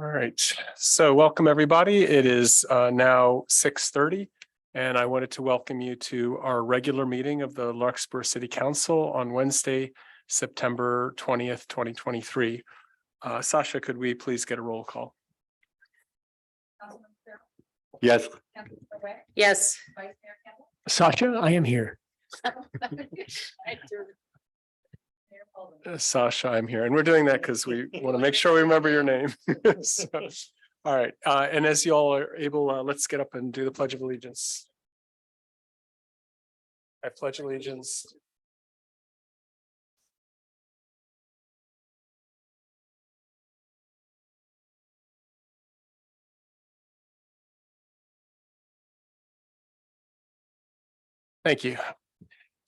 All right, so welcome everybody. It is now 6:30 and I wanted to welcome you to our regular meeting of the Larkspur City Council on Wednesday, September 20th, 2023. Sasha, could we please get a roll call? Yes. Yes. Sasha, I am here. Sasha, I'm here, and we're doing that because we want to make sure we remember your name. So, all right, and as you all are able, let's get up and do the Pledge of Allegiance. I pledge allegiance. Thank you.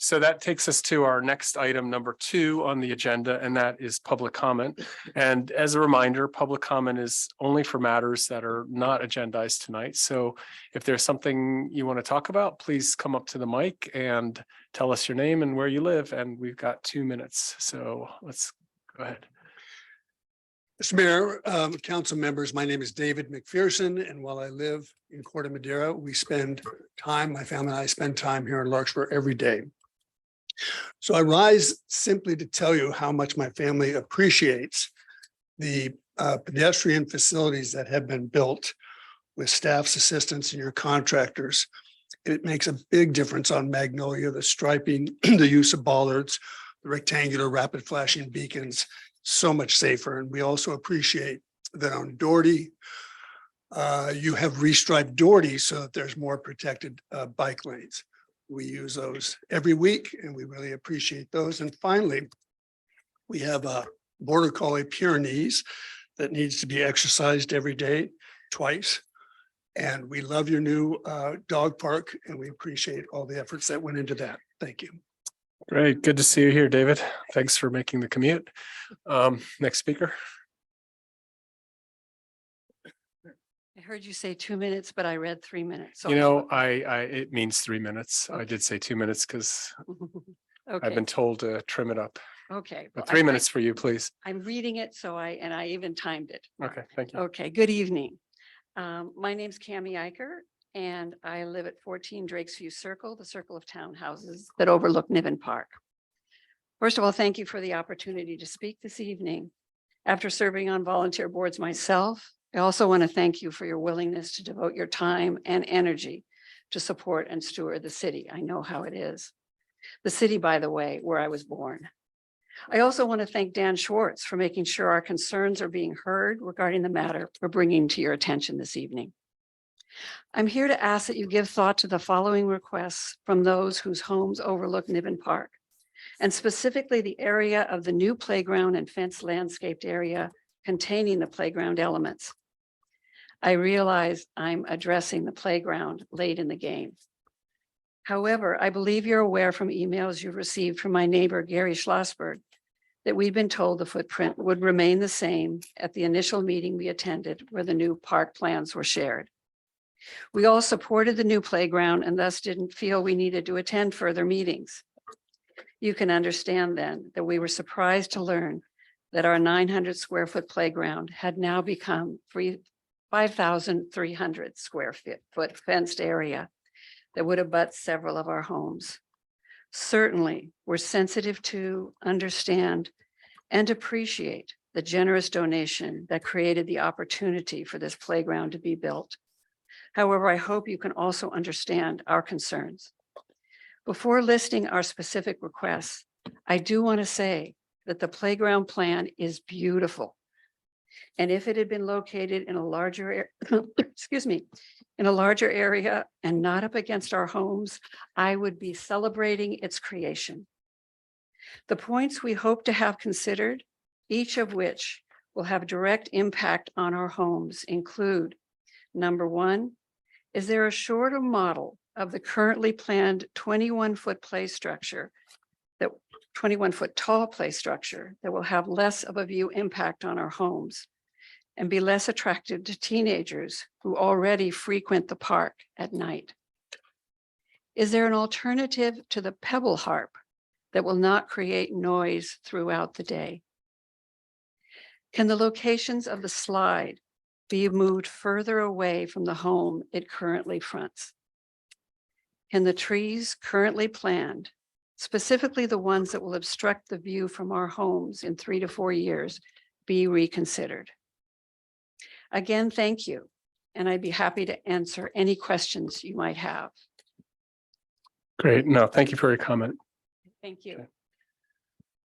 So that takes us to our next item, number 2 on the agenda, and that is public comment. And as a reminder, public comment is only for matters that are not agendized tonight. So if there's something you want to talk about, please come up to the mic and tell us your name and where you live. And we've got 2 minutes. So let's go ahead. Mr. Mayor, council members, my name is David McPherson, and while I live in Corte Madera, we spend time, my family and I spend time here in Larkspur every day. So I rise simply to tell you how much my family appreciates the pedestrian facilities that have been built with staff's assistance and your contractors. It makes a big difference on Magnolia, the striping, the use of bollards, the rectangular rapid flashing beacons, so much safer. And we also appreciate that on Doherty, you have restriped Doherty so that there's more protected bike lanes. We use those every week and we really appreciate those. And finally, we have a border collie Pyrenees that needs to be exercised every day, twice. And we love your new dog park and we appreciate all the efforts that went into that. Thank you. Great. Good to see you here, David. Thanks for making the commute. Next speaker. I heard you say 2 minutes, but I read 3 minutes. So You know, it means 3 minutes. I did say 2 minutes because I've okay. been told to trim it up. Okay. But Well, 3 minutes for you, please. I'm reading it, so I even timed it. Okay, thank you. Okay. Good evening. My name's Cammie Eicher, and I live at 14 Drakesview Circle, the circle of townhouses that overlook Niven Park. First of all, thank you for the opportunity to speak this evening. After serving on volunteer boards myself, I also want to thank you for your willingness to devote your time and energy to support and steward the city. I know how it is. The city, by the way, where I was born. I also want to thank Dan Schwartz for making sure our concerns are being heard regarding the matter we're bringing to your attention this evening. I'm here to ask that you give thought to the following requests from those whose homes overlook Niven Park, and specifically the area of the new playground and fenced landscaped area containing the playground elements. I realize I'm addressing the playground late in the game. However, I believe you're aware from emails you've received from my neighbor, Gary Schlossberg, that we've been told the footprint would remain the same at the initial meeting we attended where the new park plans were shared. We all supported the new playground and thus didn't feel we needed to attend further meetings. You can understand then that we were surprised to learn that our 900 square foot playground had now become 5,300 square foot fenced area that would abut several of our homes. Certainly, we're sensitive to, understand, and appreciate the generous donation that created the opportunity for this playground to be built. However, I hope you can also understand our concerns. Before listing our specific requests, I do want to say that the playground plan is beautiful. And if it had been located in a larger, excuse me, in a larger area and not up against our homes, I would be celebrating its creation. The points we hope to have considered, each of which will have direct impact on our homes, include: number one, is there a shorter model of the currently planned 21-foot play structure, that 21-foot tall play structure that will have less of a view impact on our homes and be less attractive to teenagers who already frequent the park at night? Is there an alternative to the pebble harp that will not create noise throughout the day? Can the locations of the slide be moved further away from the home it currently fronts? Can the trees currently planned, specifically the ones that will obstruct the view from our homes in 3 to 4 years, be reconsidered? Again, thank you, and I'd be happy to answer any questions you might have. Great. No, thank you for your comment. Thank you.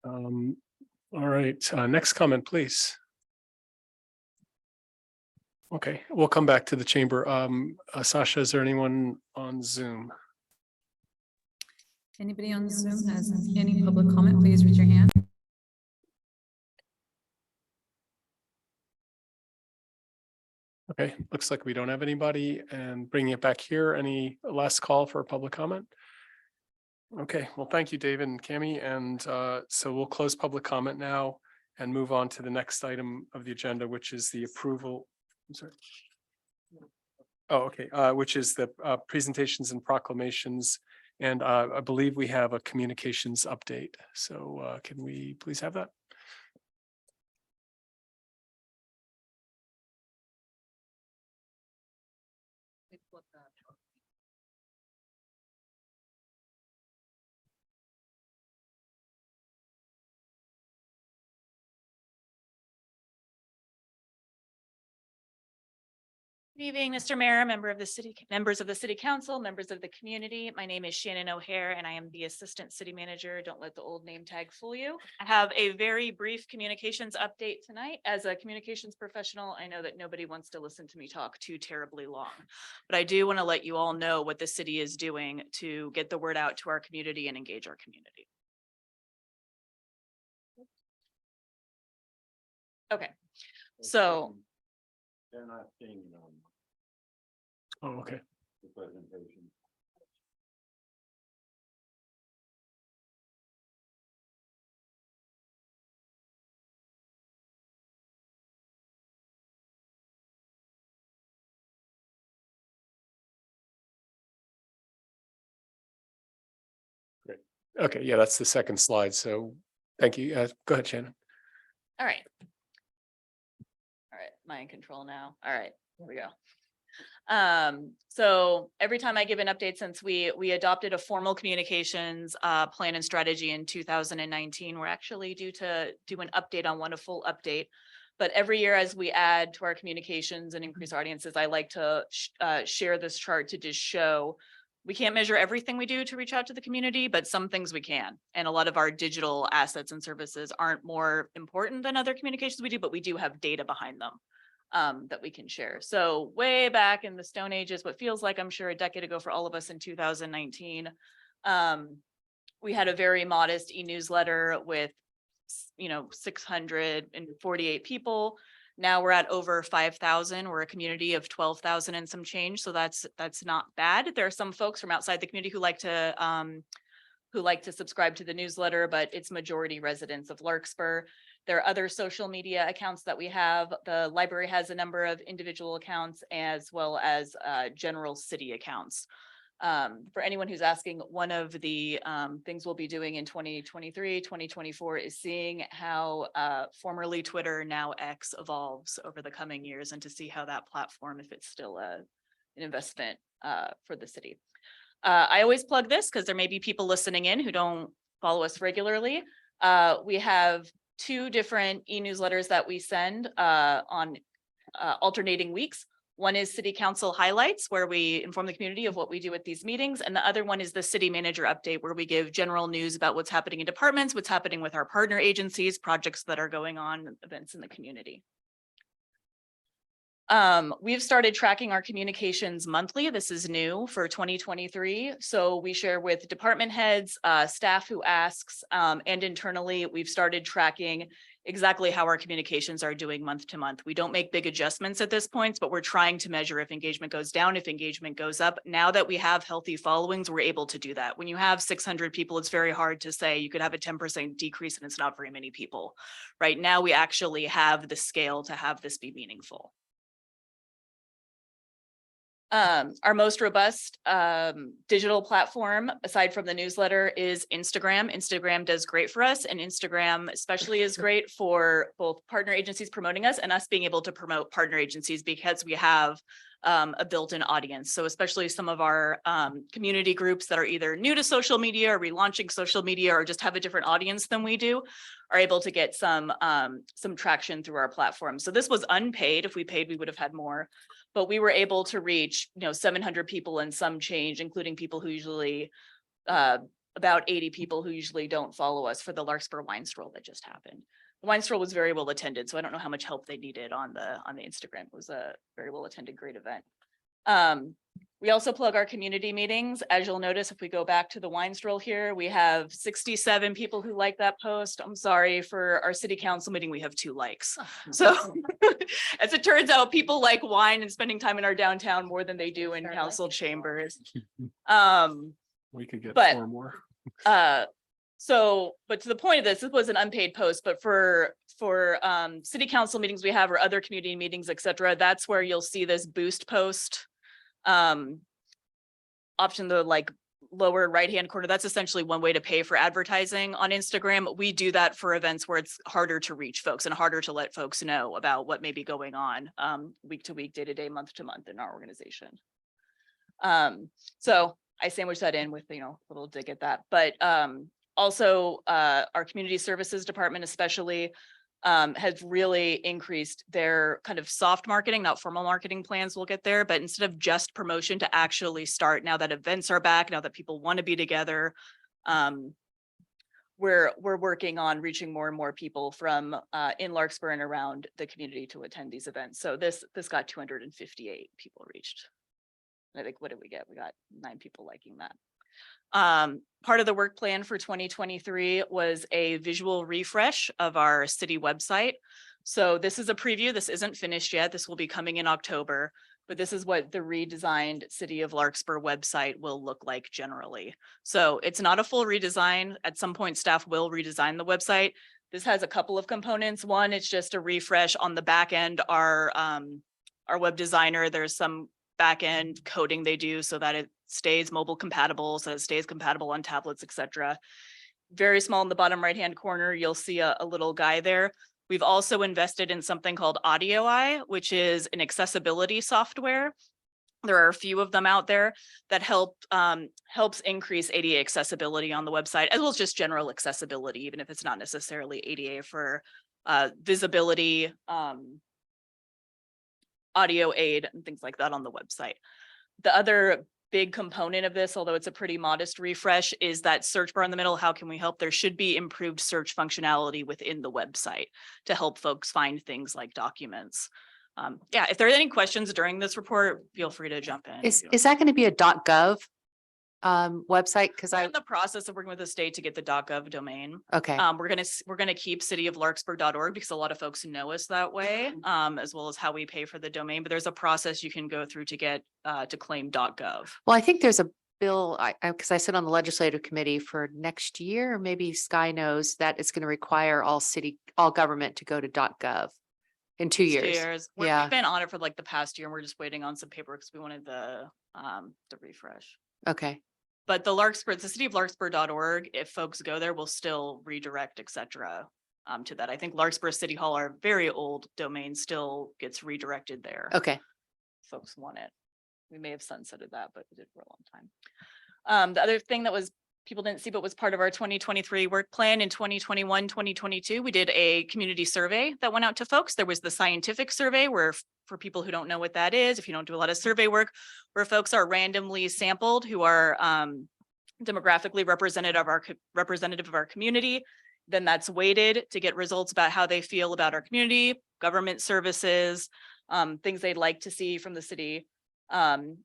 Okay. All right, next comment, please. Okay, we'll come back to the chamber. Sasha, is there anyone on Zoom? Anybody on Zoom has any public comment, please raise your hand. Okay, looks like we don't have anybody, and bringing it back here, any last call for public comment? Okay, well, thank you, David and Cami, and so we'll close public comment now and move on to the next item of the agenda, which is the approval. I'm sorry. Oh, okay, which is the presentations and proclamations, and I believe we have a communications update. So can we please have that? Good evening, Mr. Mayor, members of the city council, members of the community. My name is Shannon O'Hare and I am the assistant city manager. Don't let the old name tag fool you. I have a very brief communications update tonight. As a communications professional, I know that nobody wants to listen to me talk too terribly long, but I do want to let you all know what the city is doing to get the word out to our community and engage our community. Okay, so they're not seeing it on Oh, okay. the presentation. Great. Okay, yeah, that's the second slide. So thank you. Go ahead, Shannon. all right. All right, am I in control now? All right, here we go. So every time I give an update, since we adopted a formal communications plan and strategy in 2019, we're actually due to do an update on one, a full update. But every year as we add to our communications and increase our audiences, I like to share this chart to just show we can't measure everything we do to reach out to the community, but some things we can. And a lot of our digital assets and services aren't more important than other communications we do, but we do have data behind them that we can share. So way back in the Stone Ages, what feels like I'm sure a decade ago for all of us in 2019, we had a very modest e-newsletter with 648 people. Now we're at over 5,000. We're a community of 12,000 and some change. So that's not bad. There are some folks from outside the community who like to subscribe to the newsletter, but it's majority residents of Larkspur. There are other social media accounts that we have. The library has a number of individual accounts as well as general city accounts. For anyone who's asking, one of the things we'll be doing in 2023, 2024 is seeing how formerly Twitter, now X, evolves over the coming years, and to see how that platform, if it's still an investment for the city. I always plug this because there may be people listening in who don't follow us regularly. We have 2 different e-newsletters that we send on alternating weeks. One is City Council Highlights, where we inform the community of what we do at these meetings. And the other one is the City Manager Update, where we give general news about what's happening in departments, what's happening with our partner agencies, projects that are going on, events in the community. We've started tracking our communications monthly. This is new for 2023. So we share with department heads, staff who asks, and internally, we've started tracking exactly how our communications are doing month to month. We don't make big adjustments at this point, but we're trying to measure if engagement goes down, if engagement goes up. Now that we have healthy followings, we're able to do that. When you have 600 people, it's very hard to say you could have a 10% decrease and it's not very many people. Right now, we actually have the scale to have this be meaningful. Our most robust digital platform, aside from the newsletter, is Instagram. Instagram does great for us, and Instagram especially is great for both partner agencies promoting us and us being able to promote partner agencies because we have a built-in audience. So especially some of our community groups that are either new to social media or relaunching social media or just have a different audience than we do are able to get some traction through our platform. So this was unpaid. If we paid, we would have had more. But we were able to reach, 700 people and some change, including people who usually, about 80 people who usually don't follow us for the Larkspur wine stroll that just happened. The wine stroll was very well attended, so I don't know how much help they needed on the Instagram. It was a very well attended, great event. We also plug our community meetings. As you'll notice, if we go back to the wine stroll here, we have 67 people who like that post. I'm sorry, for our city council meeting, we have 2 likes. So as it turns out, people like wine and spending time in our downtown more than they do in council chambers. We could get But- 4 more. But to the point of this was an unpaid post, but for city council meetings we have or other community meetings, et cetera, that's where you'll see this boost post option, the like lower right-hand corner. That's essentially one way to pay for advertising on Instagram. We do that for events where it's harder to reach folks and harder to let folks know about what may be going on week to week, day to day, month to month in our organization. So I sandwich that in with, a little dig at that, but also our community services department especially has really increased their kind of soft marketing, not formal marketing plans. We'll get there, but instead of just promotion, to actually start now that events are back, now that people want to be together, we're working on reaching more and more people from in Larkspur and around the community to attend these events. So this got 258 people reached. I think, what did we get? We got 9 people liking that. Part of the work plan for 2023 was a visual refresh of our city website. So this is a preview. This isn't finished yet. This will be coming in October, but this is what the redesigned City of Larkspur website will look like generally. So it's not a full redesign. At some point, staff will redesign the website. This has a couple of components. One, it's just a refresh on the back end. Our web designer, there's some back end coding they do so that it stays mobile compatible, so it stays compatible on tablets, etc. Very small in the bottom right hand corner, you'll see a little guy there. We've also invested in something called Audio Eye, which is an accessibility software. There are a few of them out there that helps increase ADA accessibility on the website, as well as just general accessibility, even if it's not necessarily ADA, for visibility, audio aid and things like that on the website. The other big component of this, although it's a pretty modest refresh, is that search bar in the middle. How can we help? There should be improved search functionality within the website to help folks find things like documents. Yeah, if there are any questions during this report, feel free to jump in. Is that going to be a .gov website? Because I'm in the process of working with the state to get the .gov domain. okay. We're gonna keep cityoflarkspur.org because a lot of folks know us that way, as well as how we pay for the domain. But there's a process you can go through to get to claim .gov. Well, I think there's a bill, because I sit on the legislative committee for next year, or maybe Sky knows that it's going to require all government to go to .gov in 2 years. We've been on it for like the past year, and we're just waiting on some paperwork because we wanted the refresh. Okay. But the city of larkspur.org, if folks go there, will still redirect, et cetera, to that. I think Larkspur City Hall, our very old domain, still gets redirected there. Okay. Folks want it. We may have sunsetted that, but we did for a long time. The other thing that people didn't see, but was part of our 2023 work plan in 2021, 2022, we did a community survey that went out to folks. There was the scientific survey where, for people who don't know what that is, if you don't do a lot of survey work, where folks are randomly sampled who are demographically representative of our community. Then that's weighted to get results about how they feel about our community, government services, things they'd like to see from the city, and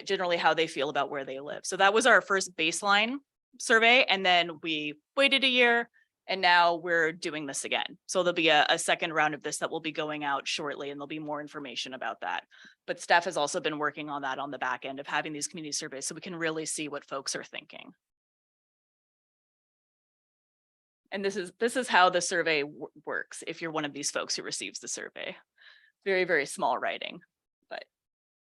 generally how they feel about where they live. So that was our first baseline survey. And then we waited a year, and now we're doing this again. So there'll be a second round of this that will be going out shortly, and there'll be more information about that. But staff has also been working on that on the back end of having these community surveys so we can really see what folks are thinking. And this is how the survey works if you're one of these folks who receives the survey. Very, very small writing, but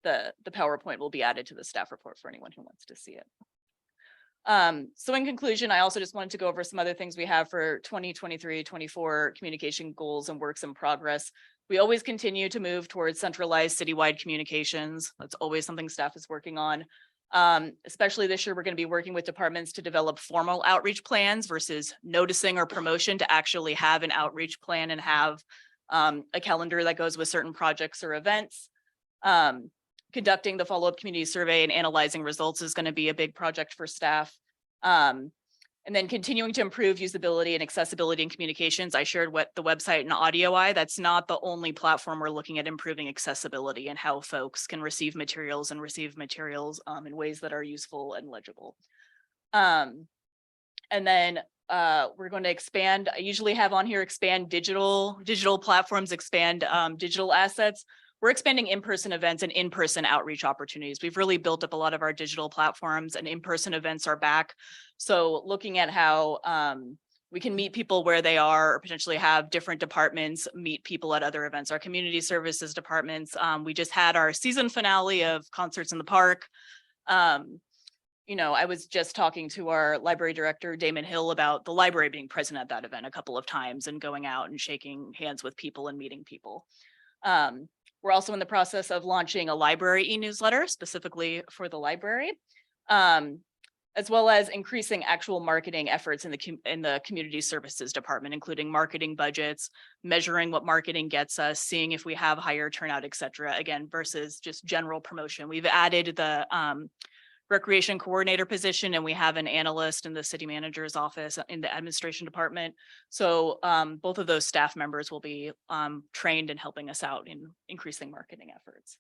the PowerPoint will be added to the staff report for anyone who wants to see it. So in conclusion, I also just wanted to go over some other things we have for 2023-24 communication goals and works in progress. We always continue to move towards centralized citywide communications. That's always something staff is working on. Especially this year, we're going to be working with departments to develop formal outreach plans versus noticing or promotion, to actually have an outreach plan and have a calendar that goes with certain projects or events. Conducting the follow-up community survey and analyzing results is going to be a big project for staff. And then continuing to improve usability and accessibility in communications. I shared what the website and AudioEye. That's not the only platform. We're looking at improving accessibility and how folks can receive materials in ways that are useful and legible. And then we're going to expand. I usually have on here expand digital platforms, expand digital assets. We're expanding in-person events and in-person outreach opportunities. We've really built up a lot of our digital platforms, and in-person events are back. So looking at how we can meet people where they are, or potentially have different departments meet people at other events. Our community services departments, we just had our season finale of Concerts in the Park. You know, I was just talking to our library director, Damon Hill, about the library being present at that event a couple of times and going out and shaking hands with people and meeting people. We're also in the process of launching a library e-newsletter specifically for the library, as well as increasing actual marketing efforts in the community services department, including marketing budgets, measuring what marketing gets us, seeing if we have higher turnout, et cetera, again, versus just general promotion. We've added the recreation coordinator position, and we have an analyst in the city manager's office in the administration department. So both of those staff members will be trained and helping us out in increasing marketing efforts.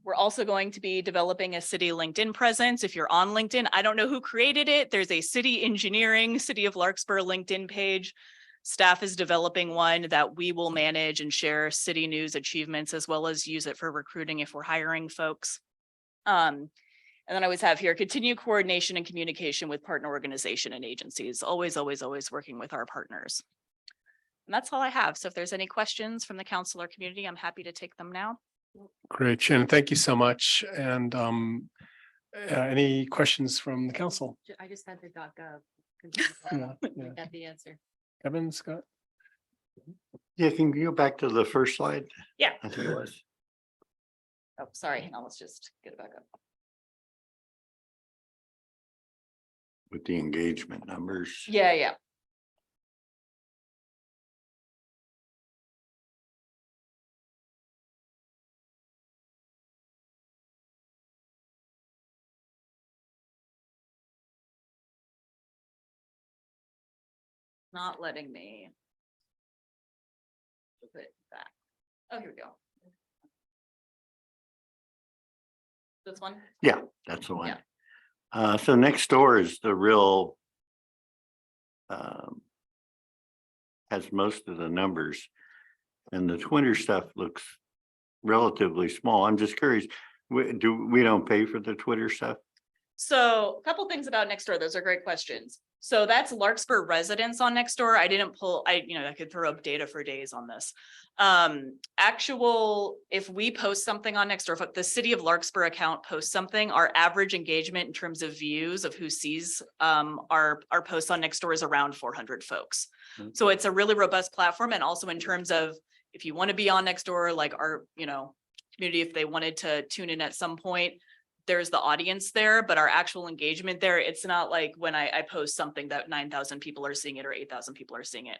We're also going to be developing a city LinkedIn presence. If you're on LinkedIn, I don't know who created it. There's a city engineering, City of Larkspur LinkedIn page. Staff is developing one that we will manage and share city news achievements, as well as use it for recruiting if we're hiring folks. And then I always have here, continue coordination and communication with partner organization and agencies, always working with our partners. And that's all I have. So if there's any questions from the council or community, I'm happy to take them now. Great, Shannon, thank you so much. And any questions from the council? I just had the .gov. Yeah. Got the answer. Kevin, Scott? Yeah, can you go back to the first slide? Yeah. I think it was. Oh, sorry, hang on, let's just get it back up. With the engagement numbers. Yeah. Not letting me put it back. Oh, here we go. This one? Yeah, that's the one. Yeah. So next door is the real has most of the numbers, and the Twitter stuff looks relatively small. I'm just curious, we don't pay for the Twitter stuff? So a couple things about Nextdoor. Those are great questions. So that's Larkspur residents on Nextdoor. I didn't pull, I could throw up data for days on this. If we post something on Nextdoor, if the City of Larkspur account posts something, our average engagement in terms of views of who sees our posts on Nextdoor is around 400 folks. So it's a really robust platform. And also in terms of, if you want to be on Nextdoor, like our, community, if they wanted to tune in at some point, there's the audience there, but our actual engagement there, it's not like when I post something that 9,000 people are seeing it or 8,000 people are seeing it.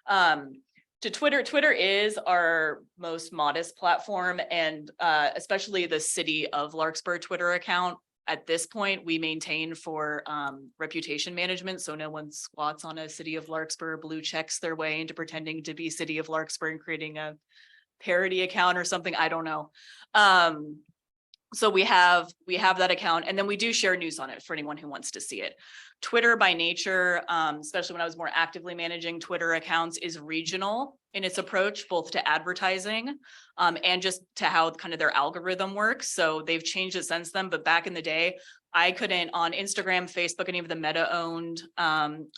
To Twitter is our most modest platform, and especially the City of Larkspur Twitter account. At this point, we maintain for reputation management, so no one squats on a City of Larkspur, blue checks their way into pretending to be City of Larkspur and creating a parody account or something. I don't know. So we have that account, and then we do share news on it for anyone who wants to see it. Twitter by nature, especially when I was more actively managing Twitter accounts, is regional in its approach, both to advertising and just to how kind of their algorithm works. So they've changed it since then, but back in the day, I couldn't on Instagram, Facebook, any of the Meta-owned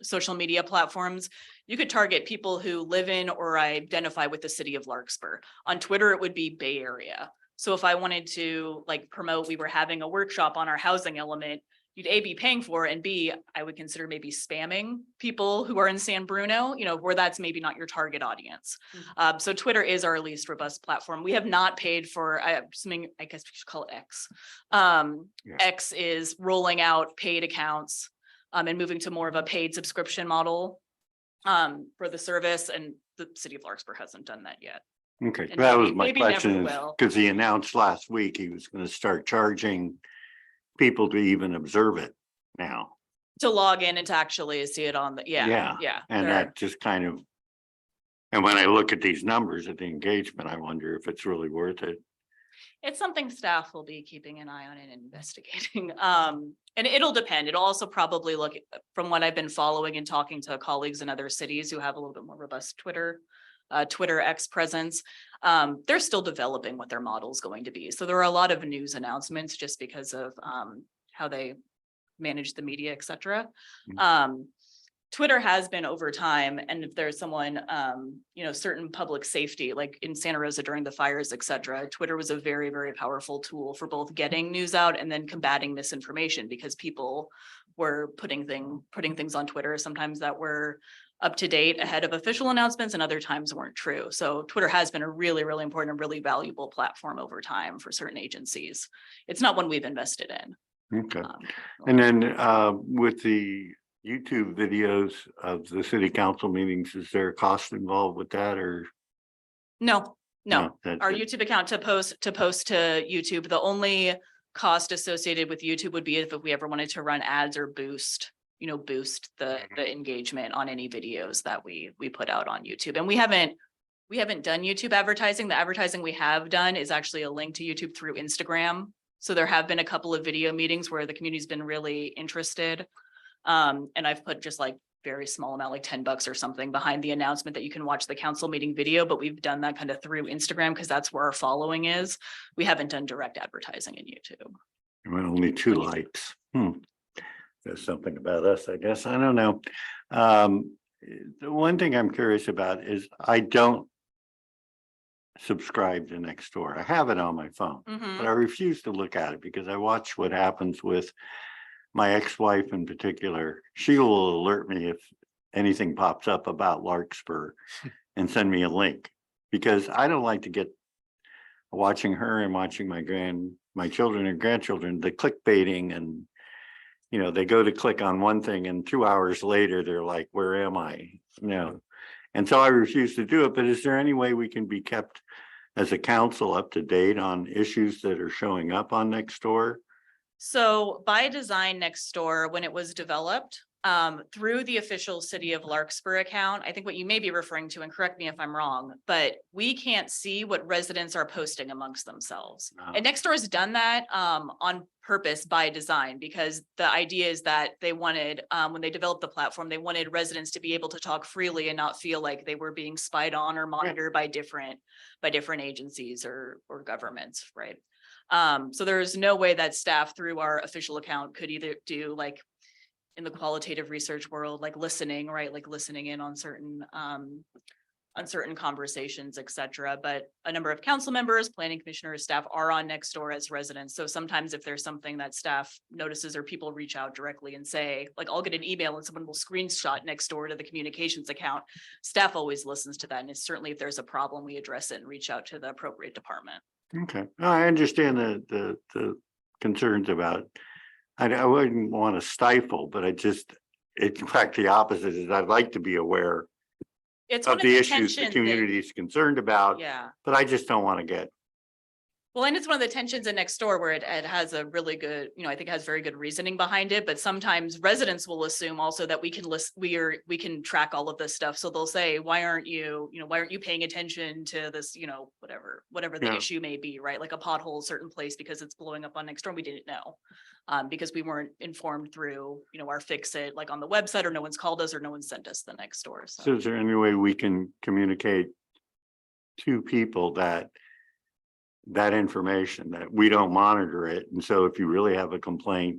social media platforms. You could target people who live in or identify with the City of Larkspur. On Twitter, it would be Bay Area. So if I wanted to like promote, we were having a workshop on our housing element, you'd A, be paying for it, and B, I would consider maybe spamming people who are in San Bruno, where that's maybe not your target audience. So Twitter is our least robust platform. We have not paid for, I'm assuming, I guess we should call it X. X is rolling out paid accounts and moving to more of a paid subscription model for the service, and the city of Larkspur hasn't done that yet. Okay, And that maybe- was my maybe never question, will. because he announced last week he was going to start charging people to even observe it now. To log in and to actually see it on the, yeah. And there are- that just kind of, and when I look at these numbers at the engagement, I wonder if it's really worth it. It's something staff will be keeping an eye on and investigating. And it'll depend. It'll also probably look, from what I've been following and talking to colleagues in other cities who have a little bit more robust Twitter X presence. They're still developing what their model is going to be. So there are a lot of news announcements just because of how they manage the media, et cetera. Twitter has been over time, and if there's someone, certain public safety, like in Santa Rosa during the fires, et cetera, Twitter was a very, very powerful tool for both getting news out and then combating misinformation, because people were putting things on Twitter, sometimes that were up to date ahead of official announcements, and other times weren't true. So Twitter has been a really, really important and really valuable platform over time for certain agencies. It's not one we've invested in. Okay. And then with the YouTube videos of the city council meetings, is there a cost involved with that, or? No. that's Our it? YouTube account to post to YouTube, the only cost associated with YouTube would be if we ever wanted to run ads or boost the engagement on any videos that we put out on YouTube. And we haven't done YouTube advertising. The advertising we have done is actually a link to YouTube through Instagram. So there have been a couple of video meetings where the community's been really interested. And I've put just like very small amount, like $10 or something, behind the announcement that you can watch the council meeting video, but we've done that kind of through Instagram because that's where our following is. We haven't done direct advertising in YouTube. Well, only 2 likes. There's something about us, I guess. I don't know. The one thing I'm curious about is I don't subscribe to Nextdoor. I have it on my phone, but I refuse to look at it because I watch what happens with my ex-wife in particular. She will alert me if anything pops up about Larkspur and send me a link, because I don't like to get watching her and watching my children and grandchildren, the clickbaiting, and they go to click on one thing and 2 hours later they're like, where am I? And so I refuse to do it. But is there any way we can be kept as a council up to date on issues that are showing up on Nextdoor? So by design, Nextdoor, when it was developed, through the official City of Larkspur account, I think what you may be referring to, and correct me if I'm wrong, but we can't see what residents are posting amongst themselves. And Nextdoor has done that on purpose by design, because the idea is that they wanted, when they developed the platform, they wanted residents to be able to talk freely and not feel like they were being spied on or monitored by different agencies or governments, right? So there's no way that staff through our official account could either do, like in the qualitative research world, like listening, right? Like listening in on certain conversations, et cetera. But a number of council members, planning commissioners, staff are on Nextdoor as residents. So sometimes if there's something that staff notices or people reach out directly and say, like, I'll get an email and someone will screenshot Nextdoor to the communications account, staff always listens to that. And it's certainly if there's a problem, we address it and reach out to the appropriate department. Okay, I understand the concerns about, I wouldn't want to stifle, but in fact, the opposite is I'd like to be aware It's of one of the the issues the tensions community is concerned about, yeah. but I just don't want to get. Well, and it's one of the tensions in Nextdoor where it has a really good, I think it has very good reasoning behind it, but sometimes residents will assume also that we can track all of this stuff. So they'll say, why aren't you paying attention to this, whatever the issue may be, right? Like a pothole, certain place because it's blowing up on Nextdoor. We didn't know because we weren't informed through, our fix it like on the website, or no one's called us or no one sent us the Nextdoor. So is there any way we can communicate to people that information, that we don't monitor it? And so if you really have a complaint,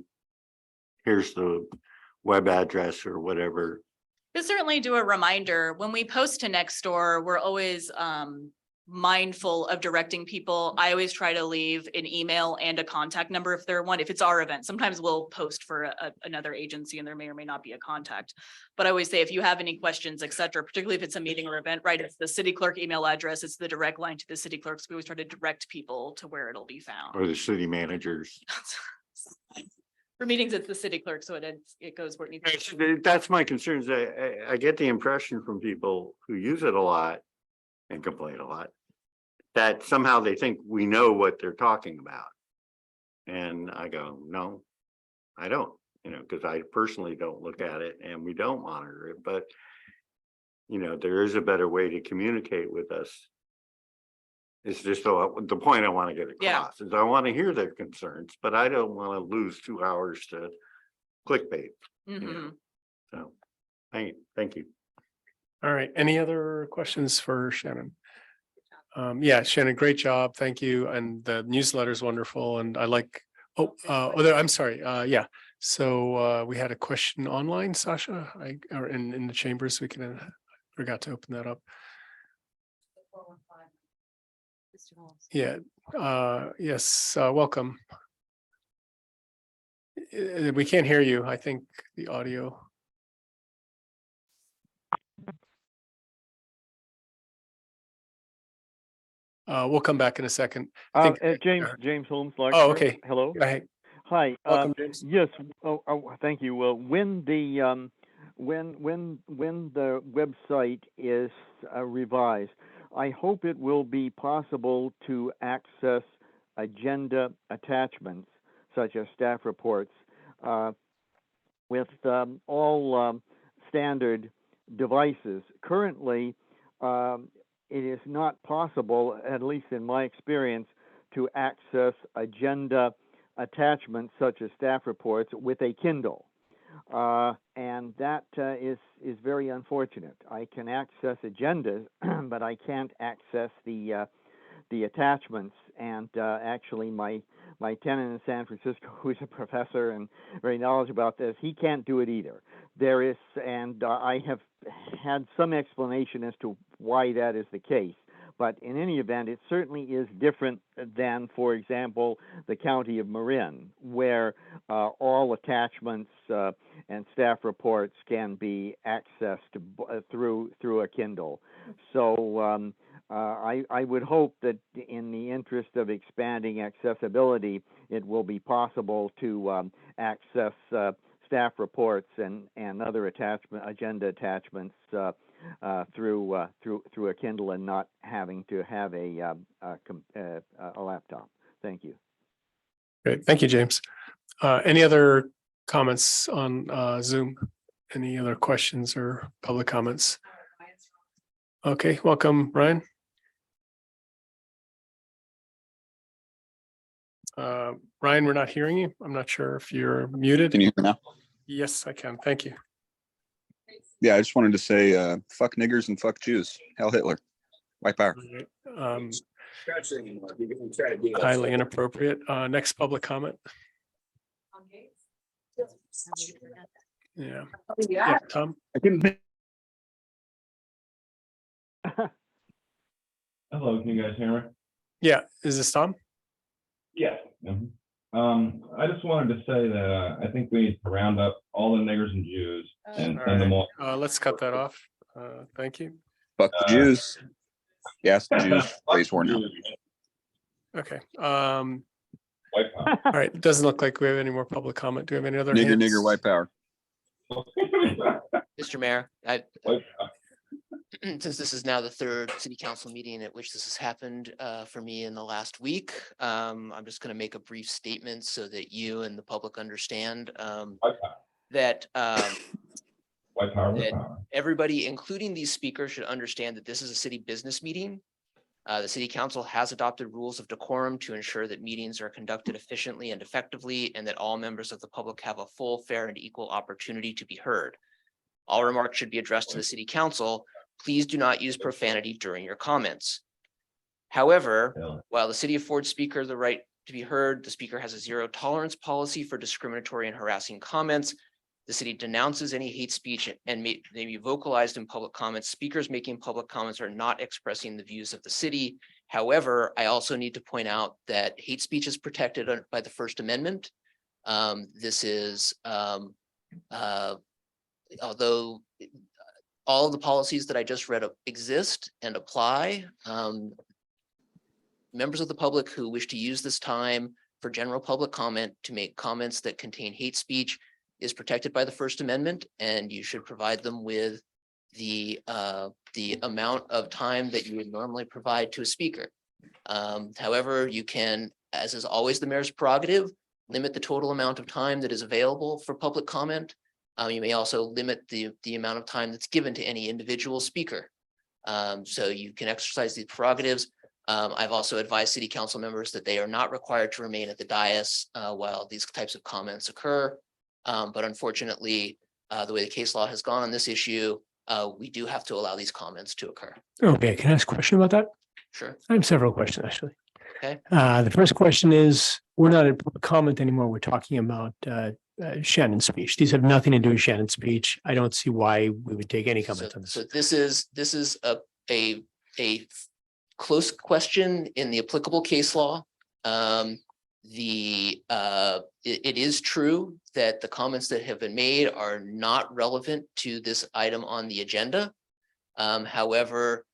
here's the web address or whatever. We certainly do a reminder when we post to Nextdoor. We're always mindful of directing people. I always try to leave an email and a contact number if they're one, if it's our event. Sometimes we'll post for another agency and there may or may not be a contact. But I always say, if you have any questions, et cetera, particularly if it's a meeting or event, right? It's the city clerk email address. It's the direct line to the city clerks. We always try to direct people to where it'll be found. Or the city managers. For meetings, it's the city clerk, so it goes where it needs to go. That's my concerns. I get the impression from people who use it a lot and complain a lot, that somehow they think we know what they're talking about. And I go, no, I don't, because I personally don't look at it and we don't monitor it, but there is a better way to communicate with us. It's just the point I want to get across is I want to hear their concerns, but I don't want to lose 2 hours to clickbait. So thank you. All right. Any other questions for Shannon? Yeah, Shannon, great job. Thank you. And the newsletter is wonderful. And I like, I'm sorry. Yeah. So we had a question online, Sasha, or in the chambers. We can, forgot to open that up. Yeah. Yes. Welcome. We can't hear you. I think the audio. We'll come back in a second. James Holmes. Oh, Larkspur. okay. Hello. Hey, Hi. welcome, James. Yes. Thank you. Well, when the website is revised, I hope it will be possible to access agenda attachments such as staff reports with all standard devices. Currently, it is not possible, at least in my experience, to access agenda attachments such as staff reports with a Kindle. And that is very unfortunate. I can access agendas, but I can't access the attachments. And actually, my tenant in San Francisco, who's a professor and very knowledgeable about this, he can't do it either. There is, and I have had some explanation as to why that is the case. But in any event, it certainly is different than, for example, the county of Marin, where all attachments and staff reports can be accessed through a Kindle. So I would hope that in the interest of expanding accessibility, it will be possible to access staff reports and other agenda attachments through a Kindle and not having to have a laptop. Thank you. Great. Thank you, James. Any other comments on Zoom? Any other questions or public comments? Okay, welcome, Ryan. Ryan, we're not hearing you. I'm not sure if you're muted. Can you hear me now? Yes, I can. Thank you. Yeah, I just wanted to say, fuck niggers and fuck Jews. Hell Hitler. White power. Highly inappropriate. Next public comment. Yeah. Yeah, Tom. I couldn't think. Hello, can you guys hear me? Yeah, is this Tom? Yeah. I just wanted to say that I think we need to round up all the niggers and Jews and send them all. Let's cut that off. Thank you. Fuck the Jews. Yes, the Jews. Raise war now. Okay. White power. All right. It doesn't look like we have any more public comment. Do we have any other? Nigger, hands? nigger, white power. Mr. Mayor, White power. since this is now the third city council meeting at which this has happened for me in the last week, I'm just going to make a brief statement so that you and the public understand White power. that White power. White that power. everybody, including these speakers, should understand that this is a city business meeting. The city council has adopted rules of decorum to ensure that meetings are conducted efficiently and effectively, and that all members of the public have a full, fair, and equal opportunity to be heard. All remarks should be addressed to the city council. Please do not use profanity during your comments. However, while the city affords speaker the right to be heard, the speaker has a zero tolerance policy for discriminatory and harassing comments. The city denounces any hate speech and may be vocalized in public comments. Speakers making public comments are not expressing the views of the city. However, I also need to point out that hate speech is protected by the First Amendment. This is, although all of the policies that I just read exist and apply, members of the public who wish to use this time for general public comment to make comments that contain hate speech is protected by the First Amendment, and you should provide them with the amount of time that you would normally provide to a speaker. However, you can, as is always the mayor's prerogative, limit the total amount of time that is available for public comment. You may also limit the amount of time that's given to any individual speaker. So you can exercise these prerogatives. I've also advised city council members that they are not required to remain at the dais while these types of comments occur. But unfortunately, the way the case law has gone on this issue, we do have to allow these comments to occur. Okay, can I ask a question about that? Sure. I have several questions, actually. Okay. The first question is, we're not at public comment anymore. We're talking about Shannon's speech. These have nothing to do with Shannon's speech. I don't see why we would take any comment on this. So this is a close question in the applicable case law. It is true that the comments that have been made are not relevant to this item on the agenda. However,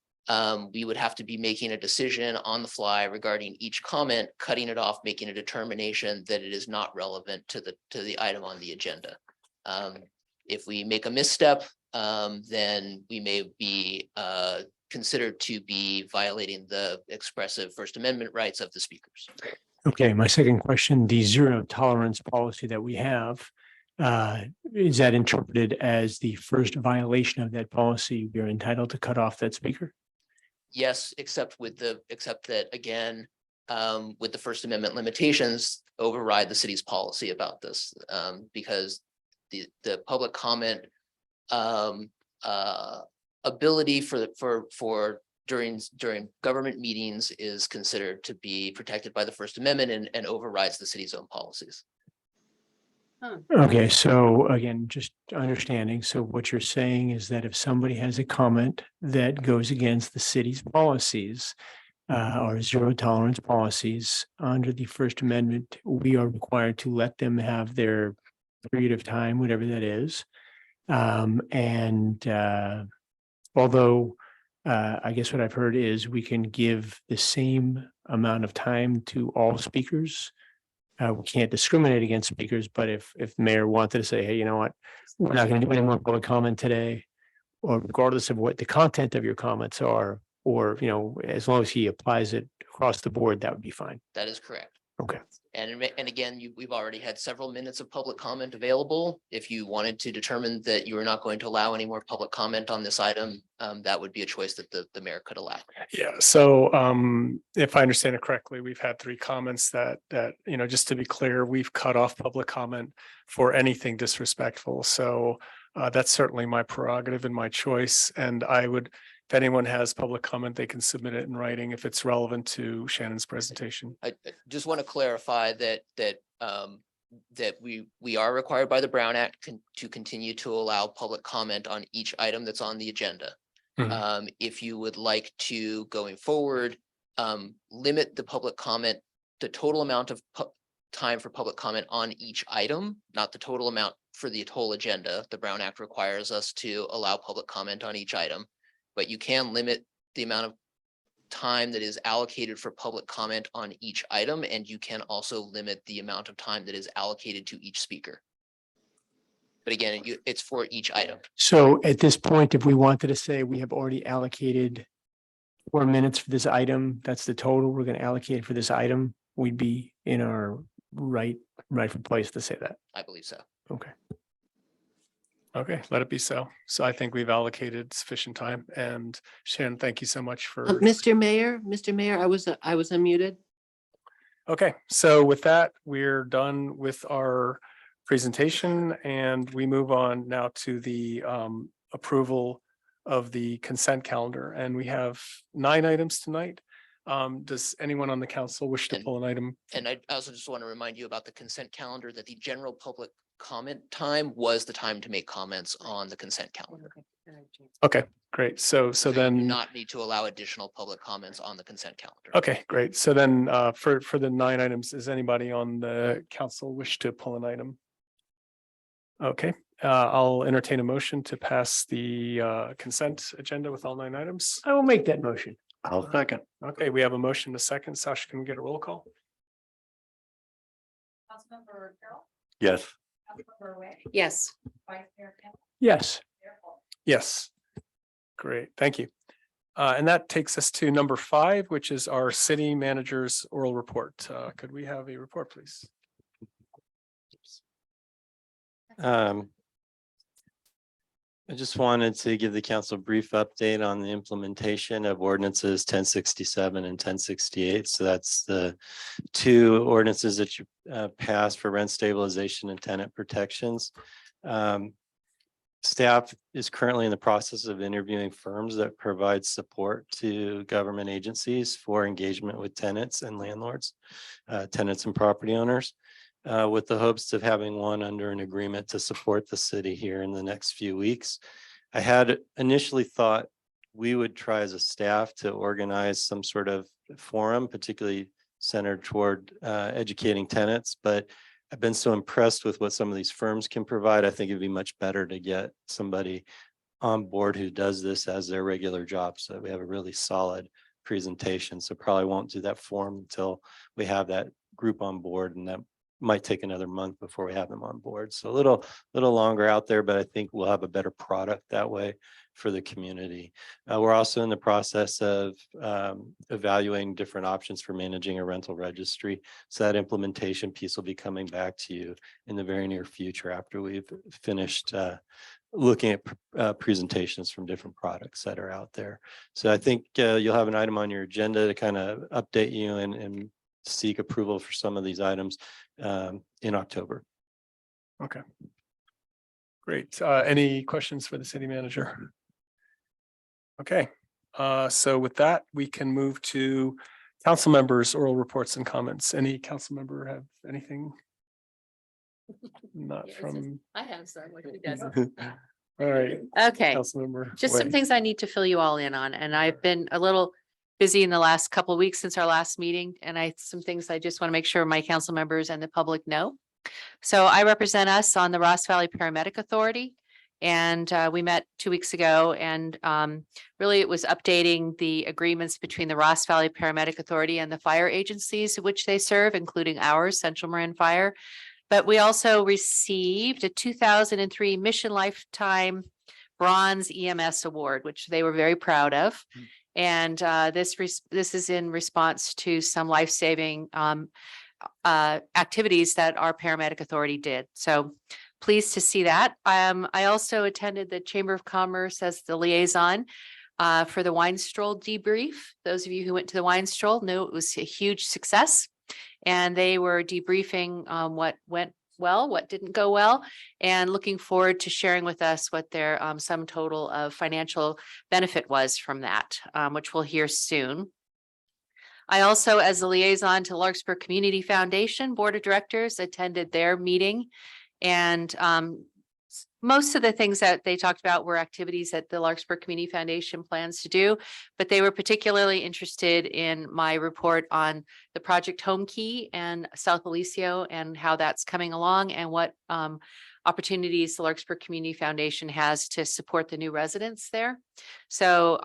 we would have to be making a decision on the fly regarding each comment, cutting it off, making a determination that it is not relevant to the item on the agenda. If we make a misstep, then we may be considered to be violating the expressive First Amendment rights of the speakers. Okay, my second question, the zero tolerance policy that we have, is that interpreted as the first violation of that policy? We are entitled to cut off that speaker? Yes, except that again, with the First Amendment limitations override the city's policy about this, because the public comment ability for during government meetings is considered to be protected by the First Amendment and overrides the city's own policies. Okay, so again, just understanding, so what you're saying is that if somebody has a comment that goes against the city's policies or zero tolerance policies under the First Amendment, we are required to let them have their period of time, whatever that is. Although I guess what I've heard is we can give the same amount of time to all speakers. We can't discriminate against speakers, but if the mayor wanted to say, hey, you know what, we're not going to do any more public comment today, or regardless of what the content of your comments are, or, you know, as long as he applies it across the board, that would be fine. That is correct. Okay. And again, we've already had several minutes of public comment available. If you wanted to determine that you were not going to allow any more public comment on this item, that would be a choice that the mayor could allow. Yeah, so if I understand it correctly, we've had 3 comments that, you know, just to be clear, we've cut off public comment for anything disrespectful. So that's certainly my prerogative and my choice. And I would, if anyone has public comment, they can submit it in writing if it's relevant to Shannon's presentation. I just want to clarify that we are required by the Brown Act to continue to allow public comment on each item that's on the agenda. If you would like to, going forward, limit the public comment, the total amount of time for public comment on each item, not the total amount for the whole agenda. The Brown Act requires us to allow public comment on each item, but you can limit the amount of time that is allocated for public comment on each item, and you can also limit the amount of time that is allocated to each speaker. But again, it's for each item. So at this point, if we wanted to say we have already allocated 4 minutes for this item, that's the total we're going to allocate for this item, we'd be in our rightful place to say that. I believe so. Okay. Okay, let it be so. So I think we've allocated sufficient time. And Shannon, thank you so much for. Mr. Mayor, I was unmuted. Okay, so with that, we're done with our presentation and we move on now to the approval of the consent calendar. And we have 9 items tonight. Does anyone on the council wish to And- pull an item? And I also just want to remind you about the consent calendar, that the general public comment time was the time to make comments on the consent calendar. Okay, great. So You do then, not need to allow additional public comments on the consent calendar. okay, great. So then for the 9 items, does anybody on the council wish to pull an item? Okay, I'll entertain a motion to pass the consent agenda with all 9 items. I will make that motion. I'll second. Okay, we have a motion, a second. Sasha, can we get a roll call? Councilmember Carroll, Yes. Councilmember Wade, Yes. Vice Mayor Campbell, Yes. Mayor Paul. Yes. Great, thank you. And that takes us to number 5, which is our city manager's oral report. Could we have a report, please? I just wanted to give the council a brief update on the implementation of ordinances 1067 and 1068. So that's the 2 ordinances that you passed for rent stabilization and tenant protections. Staff is currently in the process of interviewing firms that provide support to government agencies for engagement with tenants and landlords, tenants and property owners, with the hopes of having one under an agreement to support the city here in the next few weeks. I had initially thought we would try as a staff to organize some sort of forum, particularly centered toward educating tenants, but I've been so impressed with what some of these firms can provide. I think it'd be much better to get somebody on board who does this as their regular job, so that we have a really solid presentation. So probably won't do that forum until we have that group on board, and that might take another month before we have them on board. So a little longer out there, but I think we'll have a better product that way for the community. We're also in the process of evaluating different options for managing a rental registry. So that implementation piece will be coming back to you in the very near future after we've finished looking at presentations from different products that are out there. So I think you'll have an item on your agenda to kind of update you and seek approval for some of these items in October. Okay. Great. Any questions for the city manager? Okay, so with that, we can move to council members' oral reports and comments. Any council member have anything? Not from, I have some. What he does. all right, Okay, council member. just some Wade. things I need to fill you all in on, and I've been a little busy in the last couple of weeks since our last meeting, and some things I just want to make sure my council members and the public know. So I represent us on the Ross Valley Paramedic Authority. And we met 2 weeks ago, and really it was updating the agreements between the Ross Valley Paramedic Authority and the fire agencies which they serve, including ours, Central Marin Fire. But we also received a 2003 Mission Lifetime Bronze EMS Award, which they were very proud of. And this is in response to some life-saving activities that our paramedic authority did. So pleased to see that. I also attended the Chamber of Commerce as the liaison for the wine stroll debrief. Those of you who went to the wine stroll knew it was a huge success. And they were debriefing what went well, what didn't go well, and looking forward to sharing with us what their sum total of financial benefit was from that, which we'll hear soon. I also, as a liaison to Larkspur Community Foundation Board of Directors, attended their meeting. And most of the things that they talked about were activities that the Larkspur Community Foundation plans to do, but they were particularly interested in my report on the Project Home Key and South Alicio and how that's coming along, and what opportunities the Larkspur Community Foundation has to support the new residents there. So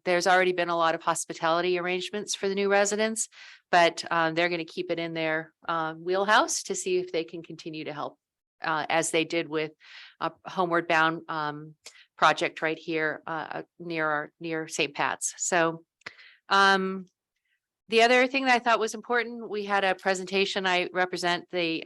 there's already been a lot of hospitality arrangements for the new residents, but they're going to keep it in their wheelhouse to see if they can continue to help, as they did with a Homeward Bound project right here near St. Pat's. So the other thing that I thought was important, we had a presentation. I represent the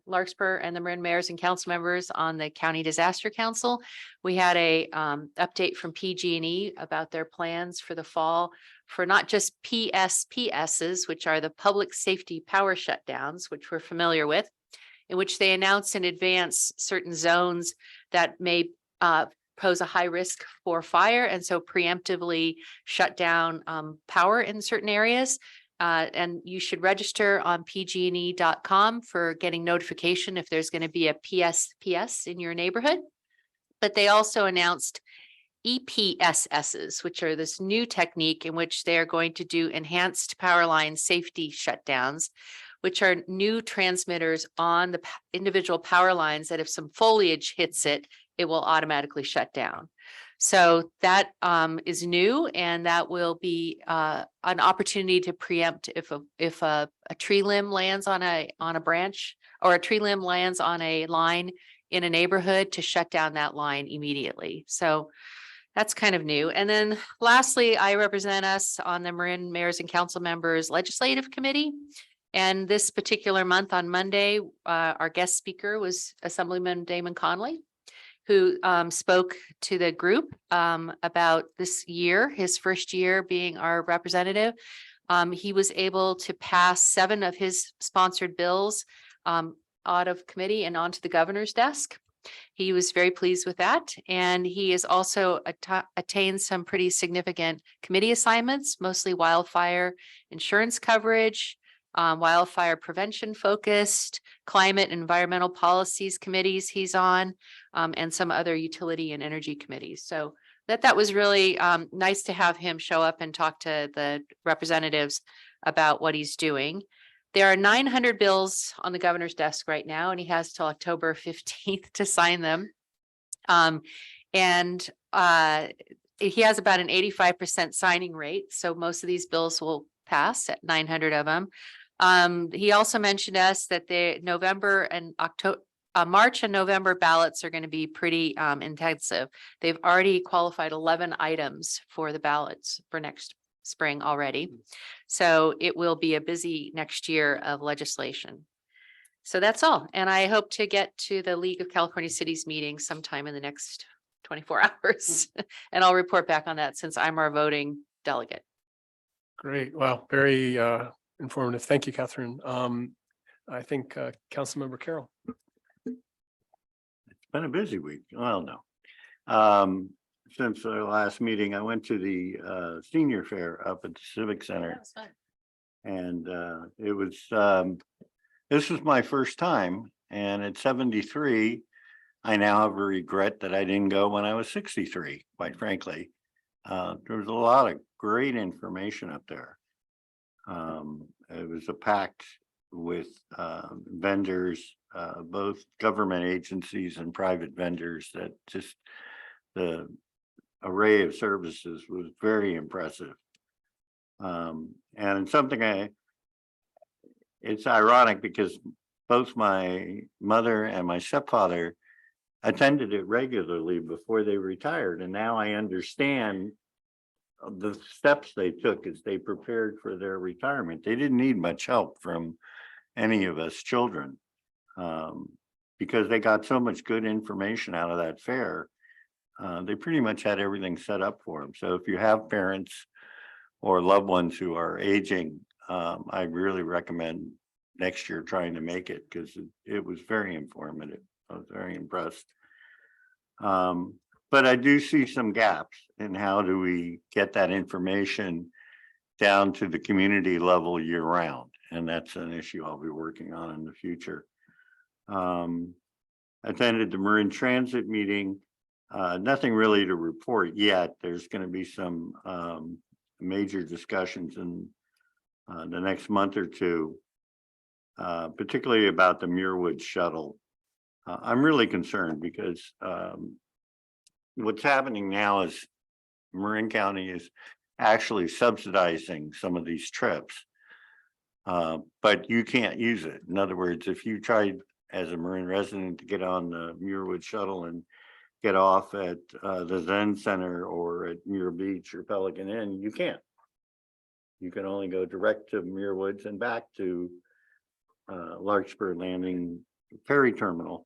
Larkspur and the Marin mayors and council members on the County Disaster Council. We had a update from PG&E about their plans for the fall for not just PSPSs, which are the public safety power shutdowns, which we're familiar with, in which they announced in advance certain zones that may pose a high risk for fire and so preemptively shut down power in certain areas. And you should register on pg&e.com for getting notification if there's going to be a PSPS in your neighborhood. But they also announced EPSSs, which are this new technique in which they are going to do enhanced power line safety shutdowns, which are new transmitters on the individual power lines that if some foliage hits it, it will automatically shut down. So that is new, and that will be an opportunity to preempt if a tree limb lands on a branch, or a tree limb lands on a line in a neighborhood, to shut down that line immediately. So that's kind of new. And then lastly, I represent us on the Marin Mayors and Council Members Legislative Committee. And this particular month on Monday, our guest speaker was Assemblyman Damon Conley, who spoke to the group about this year, his first year being our representative. He was able to pass 7 of his sponsored bills out of committee and onto the governor's desk. He was very pleased with that. And he has also attained some pretty significant committee assignments, mostly wildfire insurance coverage, wildfire prevention focused, climate and environmental policies committees he's on, and some other utility and energy committees. So that was really nice to have him show up and talk to the representatives about what he's doing. There are 900 bills on the governor's desk right now, and he has till October 15th to sign them. And he has about an 85% signing rate. So most of these bills will pass at 900 of them. He also mentioned us that the November and October, March and November ballots are going to be pretty intensive. They've already qualified 11 items for the ballots for next spring already. So it will be a busy next year of legislation. So that's all. And I hope to get to the League of California Cities meeting sometime in the next 24 hours. And I'll report back on that since I'm our voting delegate. Great. Well, very informative. Thank you, Catherine. I think Councilmember Carroll. It's been a busy week. Well, no. Since the last meeting, I went to the senior fair up at the Civic Center. That was fun. And it was, this was my first time. And at 73, I now have a regret that I didn't go when I was 63, quite frankly. There was a lot of great information up there. It was packed with vendors, both government agencies and private vendors, that just the array of services was very impressive. And something it's ironic because both my mother and my stepfather attended it regularly before they retired. And now I understand the steps they took as they prepared for their retirement. They didn't need much help from any of us children because they got so much good information out of that fair. They pretty much had everything set up for them. So if you have parents or loved ones who are aging, I really recommend next year trying to make it because it was very informative. I was very impressed. But I do see some gaps in how do we get that information down to the community level year round. And that's an issue I'll be working on in the future. Attended the Marin Transit meeting. Nothing really to report yet. There's going to be some major discussions in the next month or two, particularly about the Muirwood shuttle. I'm really concerned because what's happening now is Marin County is actually subsidizing some of these trips, but you can't use it. In other words, if you tried as a Marin resident to get on the Muirwood shuttle and get off at the Zen Center or at Muir Beach or Pelican Inn, you can't. You can only go direct to Muir Woods and back to Larkspur Landing Ferry Terminal.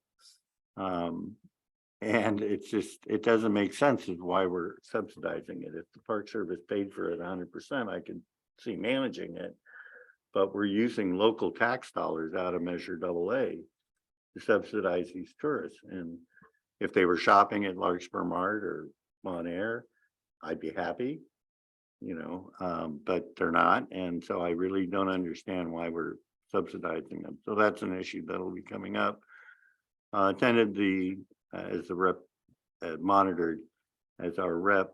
And it's just, it doesn't make sense of why we're subsidizing it. If the Park Service paid for it 100%, I could see managing it. But we're using local tax dollars out of Measure AA to subsidize these tourists. And If they were shopping at Larkspur Mart or Bon Air, I'd be happy. But they're not, and so I really don't understand why we're subsidizing them. So that's an issue that'll be coming up. Attended as the rep, monitored as our rep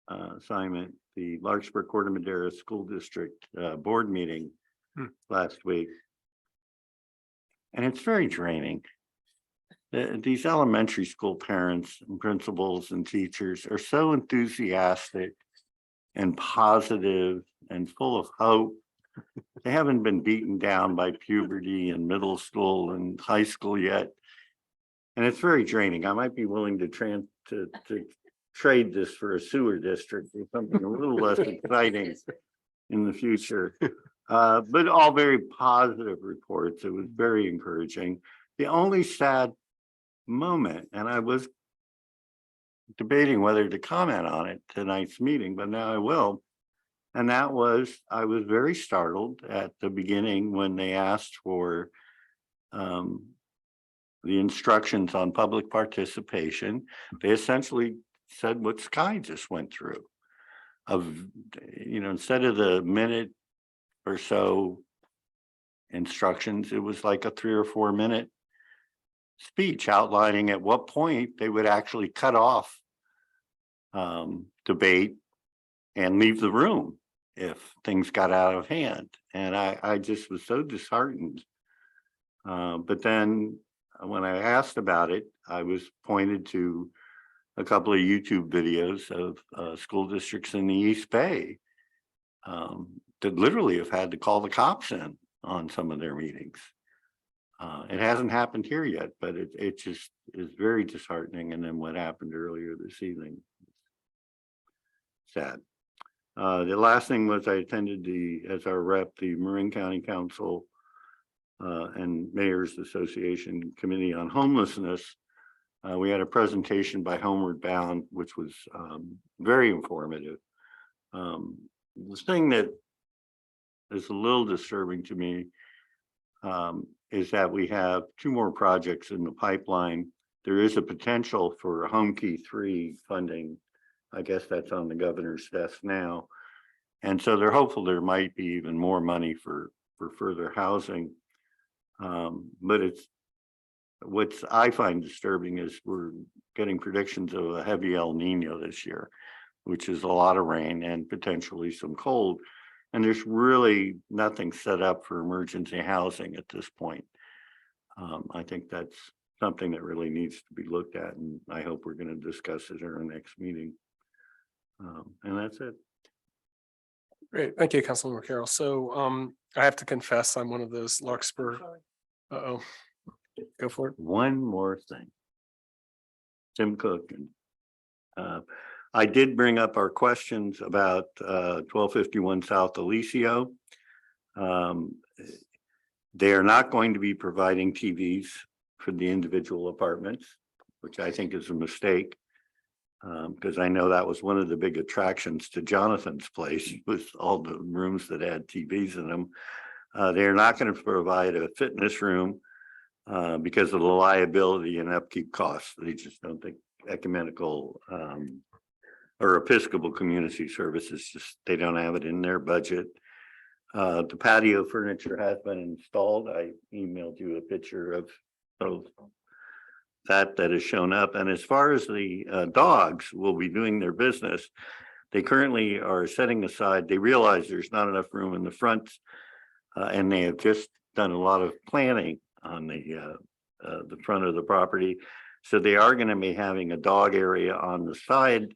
assignment, the Larkspur Corte Madera School District board meeting last week. And it's very draining. These elementary school parents and principals and teachers are so enthusiastic and positive and full of hope. They haven't been beaten down by puberty and middle school and high school yet. And it's very draining. I might be willing to trade this for a sewer district or something a little less exciting in the future. But all very positive reports. It was very encouraging. The only sad moment, and I was debating whether to comment on it tonight's meeting, but now I will. And that was, I was very startled at the beginning when they asked for the instructions on public participation. They essentially said what Sky just went through instead of the minute or so instructions, it was like a 3 or 4 minute speech outlining at what point they would actually cut off debate and leave the room if things got out of hand. And I just was so disheartened. But then when I asked about it, I was pointed to a couple of YouTube videos of school districts in the East Bay that literally have had to call the cops in on some of their meetings. It hasn't happened here yet, but it just is very disheartening. And then what happened earlier this evening, sad. The last thing was I attended as our rep, the Marin County Council and Mayor's Association Committee on Homelessness. We had a presentation by Homeward Bound, which was very informative. The thing that is a little disturbing to me is that we have 2 more projects in the pipeline. There is a potential for Home Key 3 funding. I guess that's on the governor's desk now. And so they're hopeful there might be even more money for further housing. But what I find disturbing is we're getting predictions of a heavy El Nino this year, which is a lot of rain and potentially some cold. And there's really nothing set up for emergency housing at this point. I think that's something that really needs to be looked at, and I hope we're going to discuss it at our next meeting. And that's it. Great. Thank you, Councilmember Carroll. So I have to confess, I'm one of those Larkspur. Uh-oh. Go for it. One more thing. Tim Cook. I did bring up our questions about 1251 South Alicio. They are not going to be providing TVs for the individual apartments, which I think is a mistake. Because I know that was one of the big attractions to Jonathan's place, was all the rooms that had TVs in them. They're not going to provide a fitness room because of the liability and upkeep costs. They just don't think ecumenical or Episcopal Community Services, just they don't have it in their budget. The patio furniture has been installed. I emailed you a picture of that has shown up. And as far as the dogs will be doing their business, they currently are setting aside, they realize there's not enough room in the front, and they have just done a lot of planning on the front of the property. So they are going to be having a dog area on the side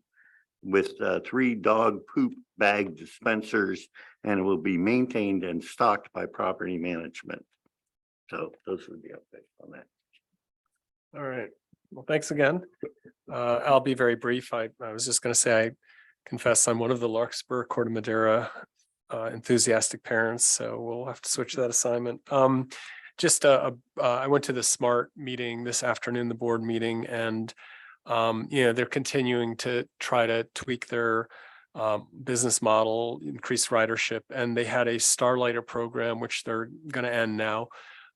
with 3 dog poop bag dispensers, and it will be maintained and stocked by property management. So those would be updates on that. All right. Well, thanks again. I'll be very brief. I was just going to say, I confess I'm one of the Larkspur Corte Madera enthusiastic parents, so we'll have to switch that assignment. I went to the SMART meeting this afternoon, the board meeting, and they're continuing to try to tweak their business model, increase ridership, and they had a Starlighter program, which they're going to end now.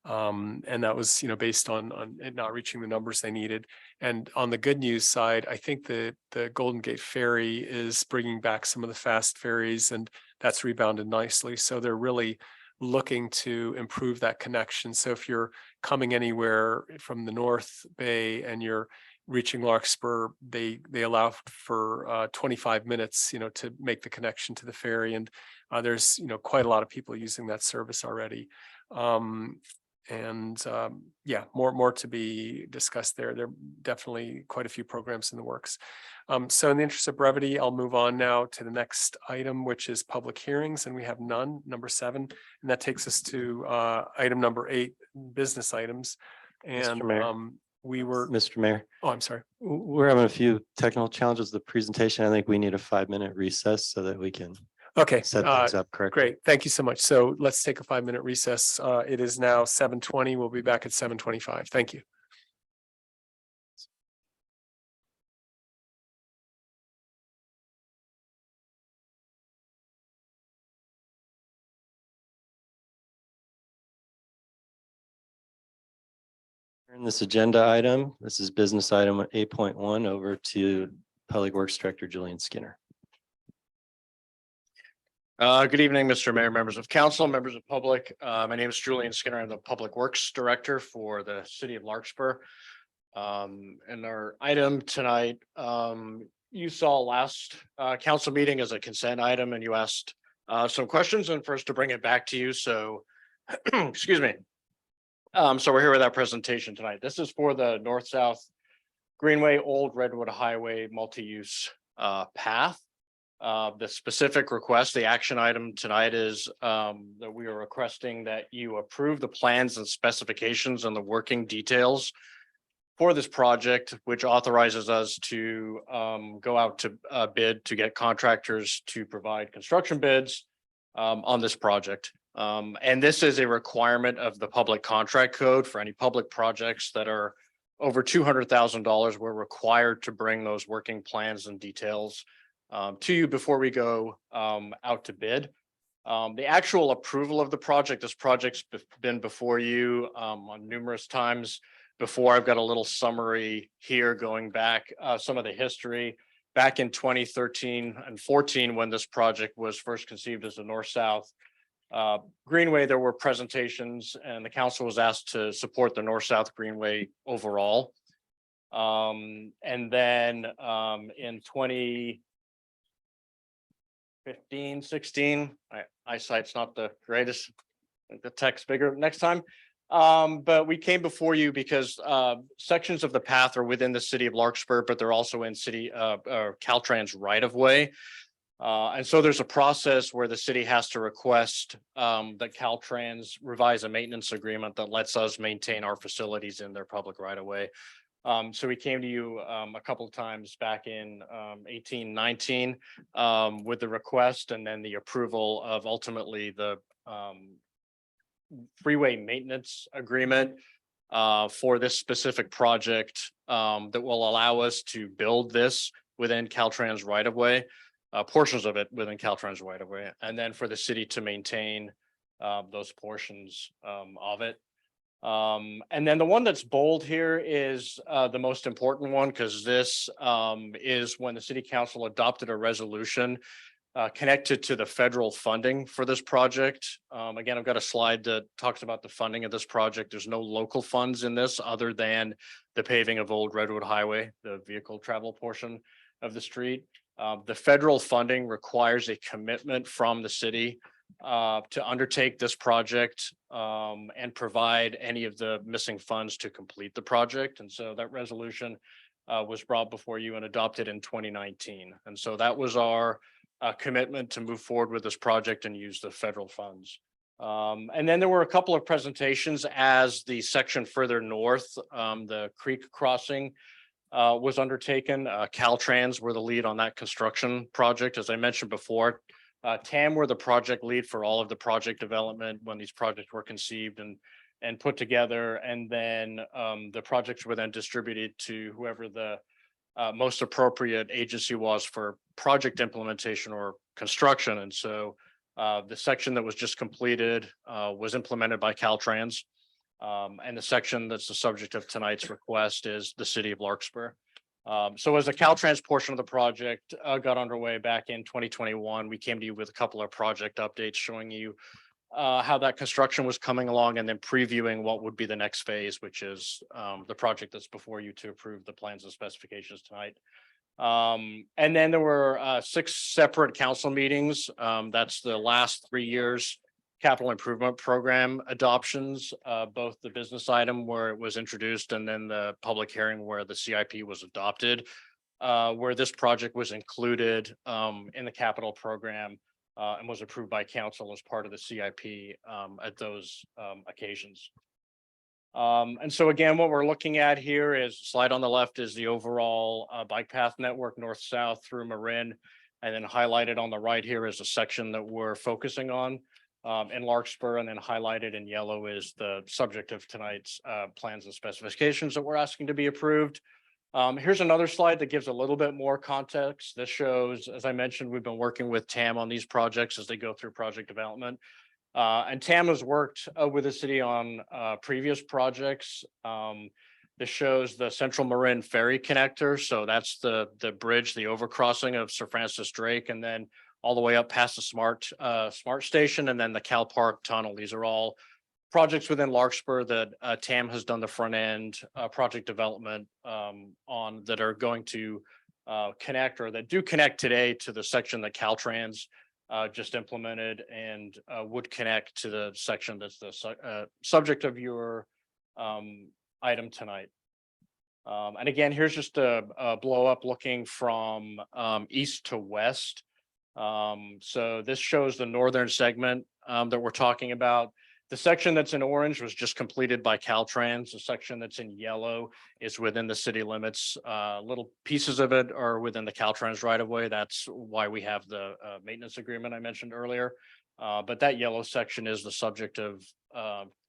And that was, based on it not reaching the numbers they needed. And on the good news side, I think the Golden Gate Ferry is bringing back some of the fast ferries, and that's rebounded nicely. So they're really looking to improve that connection. So if you're coming anywhere from the North Bay and you're reaching Larkspur, they allow for 25 minutes, to make the connection to the ferry. And there's, quite a lot of people using that service already. Yeah, more to be discussed there. There are definitely quite a few programs in the works. So in the interest of brevity, I'll move on now to the next item, which is public hearings, and we have none, number 7. And that takes us to item number 8, business items. And Mr. Mayor. we were, Mr. Mayor, oh, I'm sorry. we're having a few technical challenges with the presentation. I think we need a 5-minute recess so that we can Okay, set things up correctly. great. Thank you so much. So let's take a 5-minute recess. It is now 7:20. We'll be back at 7:25. Thank you. Turn this agenda item, this is business item 8.1 over to Public Works Director Julian Skinner. Good evening, Mr. Mayor, members of council, members of public. My name is Julian Skinner. I'm the Public Works Director for the city of Larkspur. And our item tonight, you saw last council meeting as a consent item, and you asked some questions, and first to bring it back to you. So, excuse me. So we're here with our presentation tonight. This is for the North-South Greenway Old Redwood Highway multi-use path. The specific request, the action item tonight is that we are requesting that you approve the plans and specifications and the working details for this project, which authorizes us to go out to bid to get contractors to provide construction bids on this project. And this is a requirement of the public contract code for any public projects that are over $200,000. We're required to bring those working plans and details to you before we go out to bid. The actual approval of the project, this project's been before you on numerous times before. I've got a little summary here going back some of the history. Back in 2013 and 14, when this project was first conceived as a north-south Greenway, there were presentations and the council was asked to support the north-south Greenway overall. And then in 2015, 16, eyesight's not the greatest, the text bigger next time. But we came before you because sections of the path are within the city of Larkspur, but they're also in city Caltrans right of way. And so there's a process where the city has to request that Caltrans revise a maintenance agreement that lets us maintain our facilities in their public right of way. So we came to you a couple of times back in 18, 19 with the request and then the approval of ultimately the freeway maintenance agreement for this specific project that will allow us to build this within Caltrans right of way. Portions of it within Caltrans right of way, and then for the city to maintain those portions of it. And then the one that's bold here is the most important one, because this is when the city council adopted a resolution connected to the federal funding for this project. Again, I've got a slide that talks about the funding of this project. There's no local funds in this other than the paving of Old Redwood Highway, the vehicle travel portion of the street. The federal funding requires a commitment from the city to undertake this project and provide any of the missing funds to complete the project. And so that resolution was brought before you and adopted in 2019. And so that was our commitment to move forward with this project and use the federal funds. And then there were a couple of presentations as the section further north, the creek crossing was undertaken. Caltrans were the lead on that construction project. As I mentioned before, TAM were the project lead for all of the project development when these projects were conceived and put together. And then the projects were then distributed to whoever the most appropriate agency was for project implementation or construction. And so the section that was just completed was implemented by Caltrans. And the section that's the subject of tonight's request is the city of Larkspur. So as the Caltrans portion of the project got underway back in 2021, we came to you with a couple of project updates showing you how that construction was coming along and then previewing what would be the next phase, which is the project that's before you to approve the plans and specifications tonight. And then there were 6 separate council meetings. That's the last 3 years capital improvement program adoptions, both the business item where it was introduced and then the public hearing where the CIP was adopted, where this project was included in the capital program and was approved by council as part of the CIP at those occasions. And so again, what we're looking at here is slide on the left is the overall bike path network north-south through Marin. And then highlighted on the right here is a section that we're focusing on in Larkspur, and then highlighted in yellow is the subject of tonight's plans and specifications that we're asking to be approved. Here's another slide that gives a little bit more context. This shows, as I mentioned, we've been working with TAM on these projects as they go through project development. And TAM has worked with the city on previous projects. This shows the Central Marin Ferry Connector. So that's the bridge, the overcrossing of Sir Francis Drake, and then all the way up past the Smart Station, and then the Cal Park Tunnel. These are all projects within Larkspur that TAM has done the front end project development on, that are going to connect, or that do connect today to the section that Caltrans just implemented, and would connect to the section that's the subject of your item tonight. And again, here's just a blow up looking from east to west. So this shows the northern segment that we're talking about. The section that's in orange was just completed by Caltrans. The section that's in yellow is within the city limits. Little pieces of it are within the Caltrans right of way. That's why we have the maintenance agreement I mentioned earlier. But that yellow section is the subject of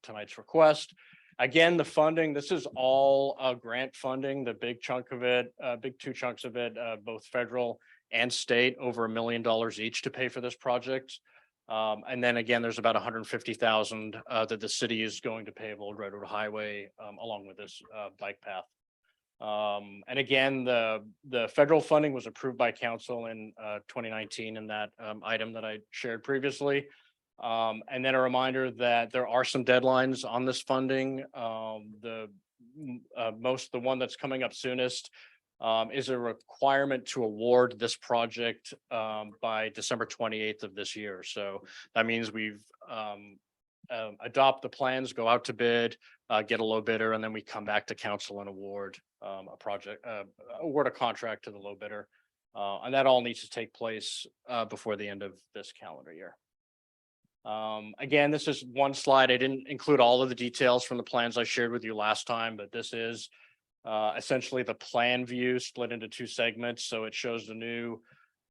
tonight's request. Again, the funding, this is all grant funding, the big chunk of it, big 2 chunks of it, both federal and state, over $1 million each to pay for this project. And then again, there's about $150,000 that the city is going to pay of Old Redwood Highway along with this bike path. And again, the federal funding was approved by council in 2019 in that item that I shared previously. And then a reminder that there are some deadlines on this funding. The one that's coming up soonest is a requirement to award this project by December 28th of this year. So that means we've adopt the plans, go out to bid, get a low bidder, and then we come back to council and award a project, award a contract to the low bidder. And that all needs to take place before the end of this calendar year. Again, this is one slide. I didn't include all of the details from the plans I shared with you last time, but this is essentially the plan view split into 2 segments. So it shows the new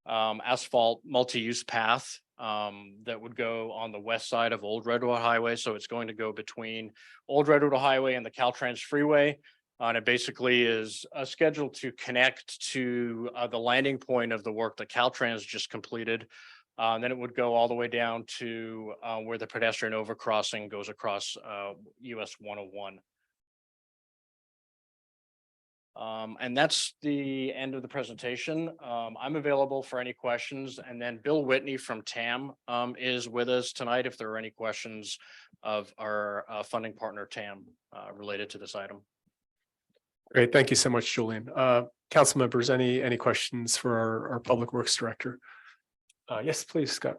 asphalt multi-use path that would go on the west side of Old Redwood Highway. So it's going to go between Old Redwood Highway and the Caltrans Freeway. And it basically is scheduled to connect to the landing point of the work that Caltrans just completed. Then it would go all the way down to where the pedestrian overcrossing goes across US 101. And that's the end of the presentation. I'm available for any questions. And then Bill Whitney from TAM is with us tonight if there are any questions of our funding partner TAM related to this item. Great. Thank you so much, Julian. Council members, any questions for our Public Works Director? Yes, please, Scott.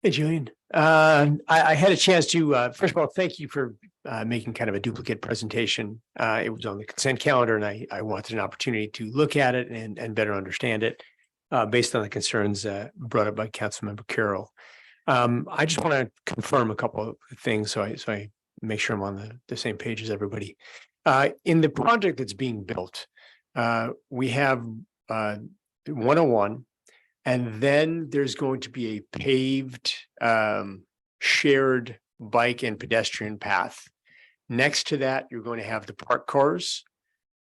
Hey, Julian. I had a chance to, first of all, thank you for making kind of a duplicate presentation. It was on the consent calendar, and I wanted an opportunity to look at it and better understand it based on the concerns brought up by Councilmember Carroll. I just want to confirm a couple of things so I make sure I'm on the same page as everybody. In the project that's being built, we have 101. And then there's going to be a paved shared bike and pedestrian path. Next to that, you're going to have the park cars,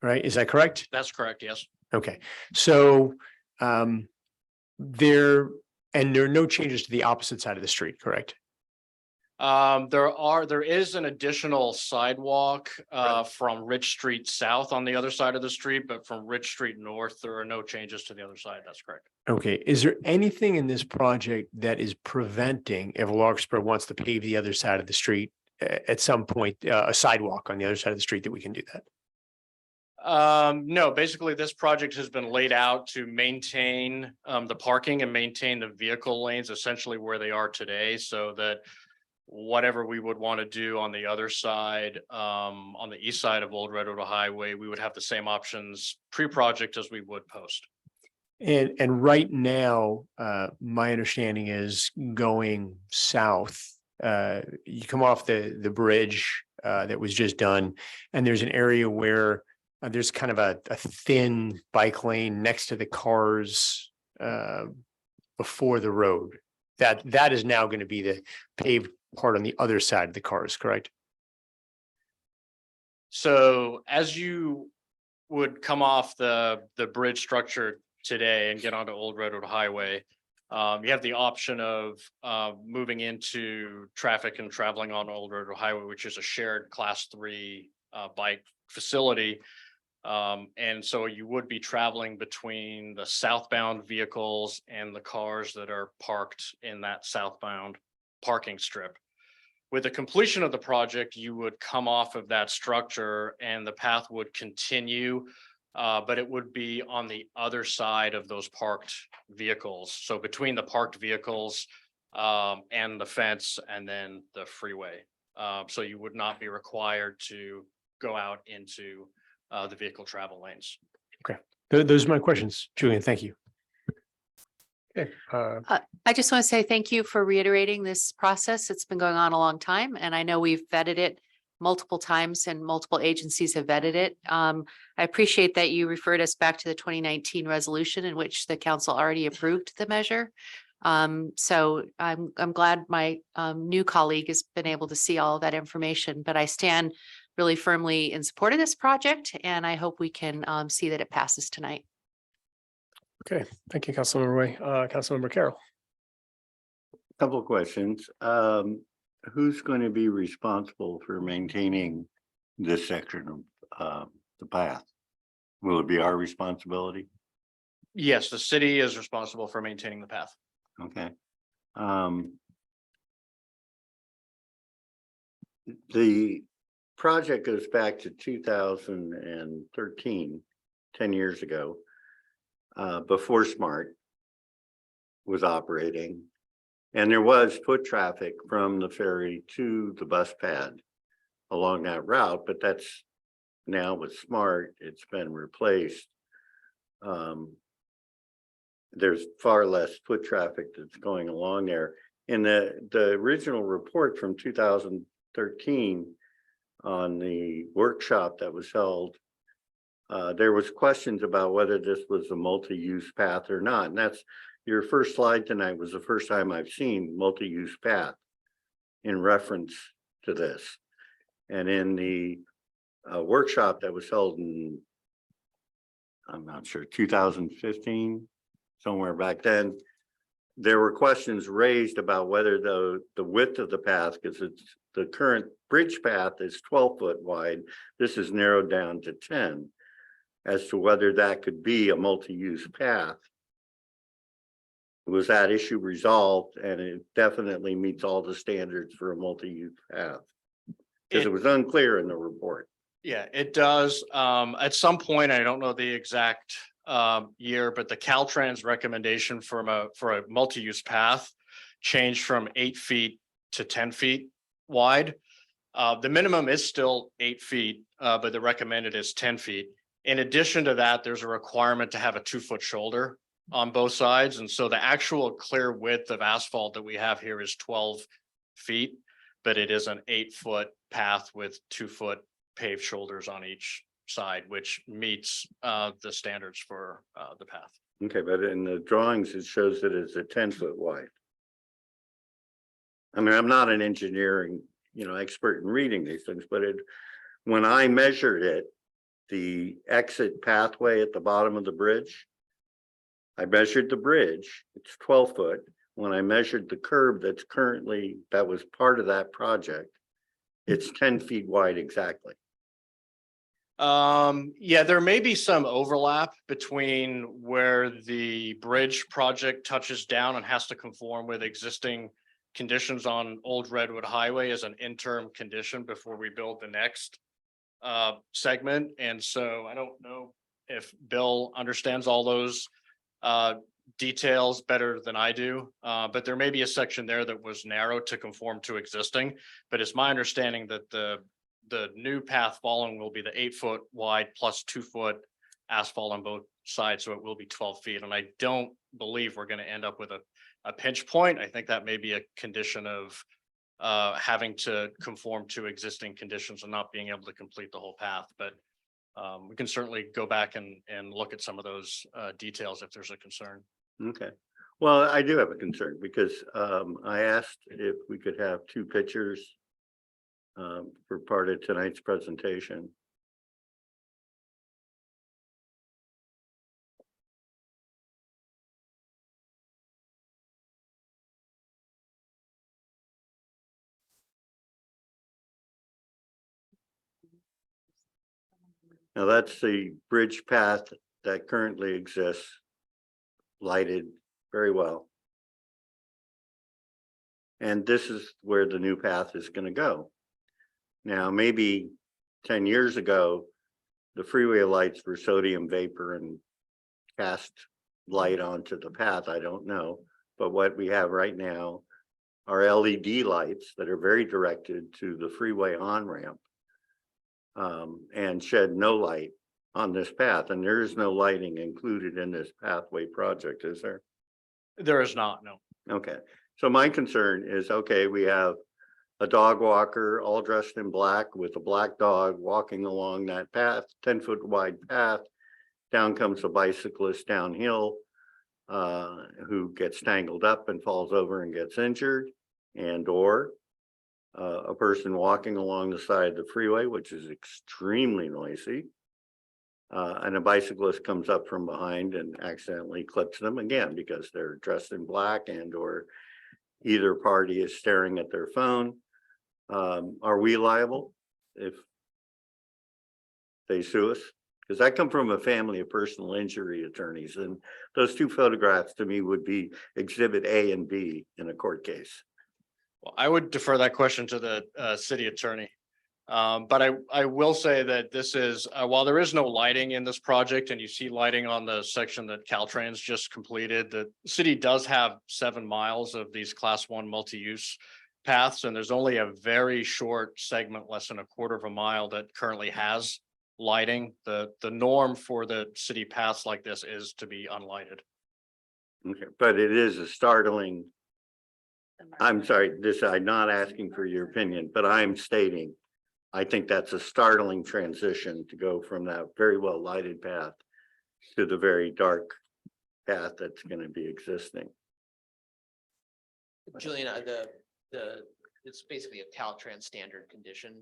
right? Is that correct? That's correct, yes. Okay, so there are no changes to the opposite side of the street, correct? There is an additional sidewalk from Rich Street South on the other side of the street, but from Rich Street North, there are no changes to the other side. That's correct. Okay, is there anything in this project that is preventing, if Larkspur wants to pave the other side of the street at some point, a sidewalk on the other side of the street that we can do that? No, basically this project has been laid out to maintain the parking and maintain the vehicle lanes essentially where they are today, so that whatever we would want to do on the other side, on the east side of Old Redwood Highway, we would have the same options pre-project as we would post. And right now, my understanding is going south, you come off the bridge that was just done, and there's an area where there's kind of a thin bike lane next to the cars before the road. That is now going to be the paved part on the other side of the cars, correct? So as you would come off the bridge structure today and get onto Old Redwood Highway, you have the option of moving into traffic and traveling on Old Redwood Highway, which is a shared class 3 bike facility. And so you would be traveling between the southbound vehicles and the cars that are parked in that southbound parking strip. With the completion of the project, you would come off of that structure and the path would continue, but it would be on the other side of those parked vehicles. So between the parked vehicles and the fence and then the freeway. So you would not be required to go out into the vehicle travel lanes. Okay, those are my questions, Julian. Thank you. Okay, I just want to say thank you for reiterating this process. It's been going on a long time, and I know we've vetted it multiple times and multiple agencies have vetted it. I appreciate that you referred us back to the 2019 resolution in which the council already approved the measure. So I'm glad my new colleague has been able to see all of that information, but I stand really firmly in support of this project, and I hope we can see that it passes tonight. Okay, thank you, Councilmember Way. Councilmember Carroll. Couple of questions. Who's going to be responsible for maintaining this section of the path? Will it be our responsibility? Yes, the city is responsible for maintaining the path. Okay. The project goes back to 2013, 10 years ago, before SMART was operating. And there was foot traffic from the ferry to the bus pad along that route, but that's now with SMART, it's been replaced. There's far less foot traffic that's going along there. In the original report from 2013 on the workshop that was held, there was questions about whether this was a multi-use path or not. And that's your first slide tonight was the first time I've seen multi-use path in reference to this. And in the workshop that was held in, I'm not sure, 2015, somewhere back then, there were questions raised about whether the width of the path, because it's the current bridge path is 12 foot wide. This is narrowed down to 10, as to whether that could be a multi-use path. Was that issue resolved? And it definitely meets all the standards for a multi-use path, because it was unclear in the report. Yeah, it does. At some point, I don't know the exact year, but the Caltrans recommendation for a multi-use path changed from 8 feet to 10 feet wide. The minimum is still 8 feet, but the recommended is 10 feet. In addition to that, there's a requirement to have a 2-foot shoulder on both sides. And so the actual clear width of asphalt that we have here is 12 feet, but it is an 8-foot path with 2-foot paved shoulders on each side, which meets the standards for the path. Okay, but in the drawings, it shows that it's a 10-foot wide. I mean, I'm not an engineering, expert in reading these things, but when I measured it, the exit pathway at the bottom of the bridge, I measured the bridge, it's 12 foot. when I measured the curb that was part of that project, it's 10 feet wide exactly. Yeah, there may be some overlap between where the bridge project touches down and has to conform with existing conditions on Old Redwood Highway as an interim condition before we build the next segment. And so I don't know if Bill understands all those details better than I do, but there may be a section there that was narrowed to conform to existing. But it's my understanding that the new path following will be the 8-foot wide plus 2-foot asphalt on both sides, so it will be 12 feet. And I don't believe we're going to end up with a pinch point. I think that may be a condition of having to conform to existing conditions and not being able to complete the whole path. But we can certainly go back and look at some of those details if there's a concern. Okay. Well, I do have a concern because I asked if we could have 2 pictures for part of tonight's presentation. Now that's the bridge path that currently exists, lighted very well. And this is where the new path is going to go. Now, maybe 10 years ago, the freeway lights were sodium vapor and cast light onto the path. I don't know. But what we have right now are LED lights that are very directed to the freeway on-ramp and shed no light on this path. And there is no lighting included in this pathway project, is there? There is not, no. Okay. So my concern is, okay, we have a dog walker all dressed in black with a black dog walking along that path, 10-foot wide path. Down comes a bicyclist downhill who gets tangled up and falls over and gets injured, and or a person walking along the side of the freeway, which is extremely noisy. And a bicyclist comes up from behind and accidentally clips them again because they're dressed in black and or either party is staring at their phone. Are we liable if they sue us? Because I come from a family of personal injury attorneys, and those 2 photographs to me would be exhibit A and B in a court case. Well, I would defer that question to the city attorney. But I will say that this is, while there is no lighting in this project and you see lighting on the section that Caltrans just completed, the city does have 7 miles of these class 1 multi-use paths, and there's only a very short segment, less than 1/4 of a mile, that currently has lighting. The norm for the city paths like this is to be unlighted. Okay, but it is a startling. I'm sorry, I'm not asking for your opinion, but I'm stating I think that's a startling transition to go from that very well lighted path to the very dark path that's going to be existing. Julian, it's basically a Caltrans standard condition.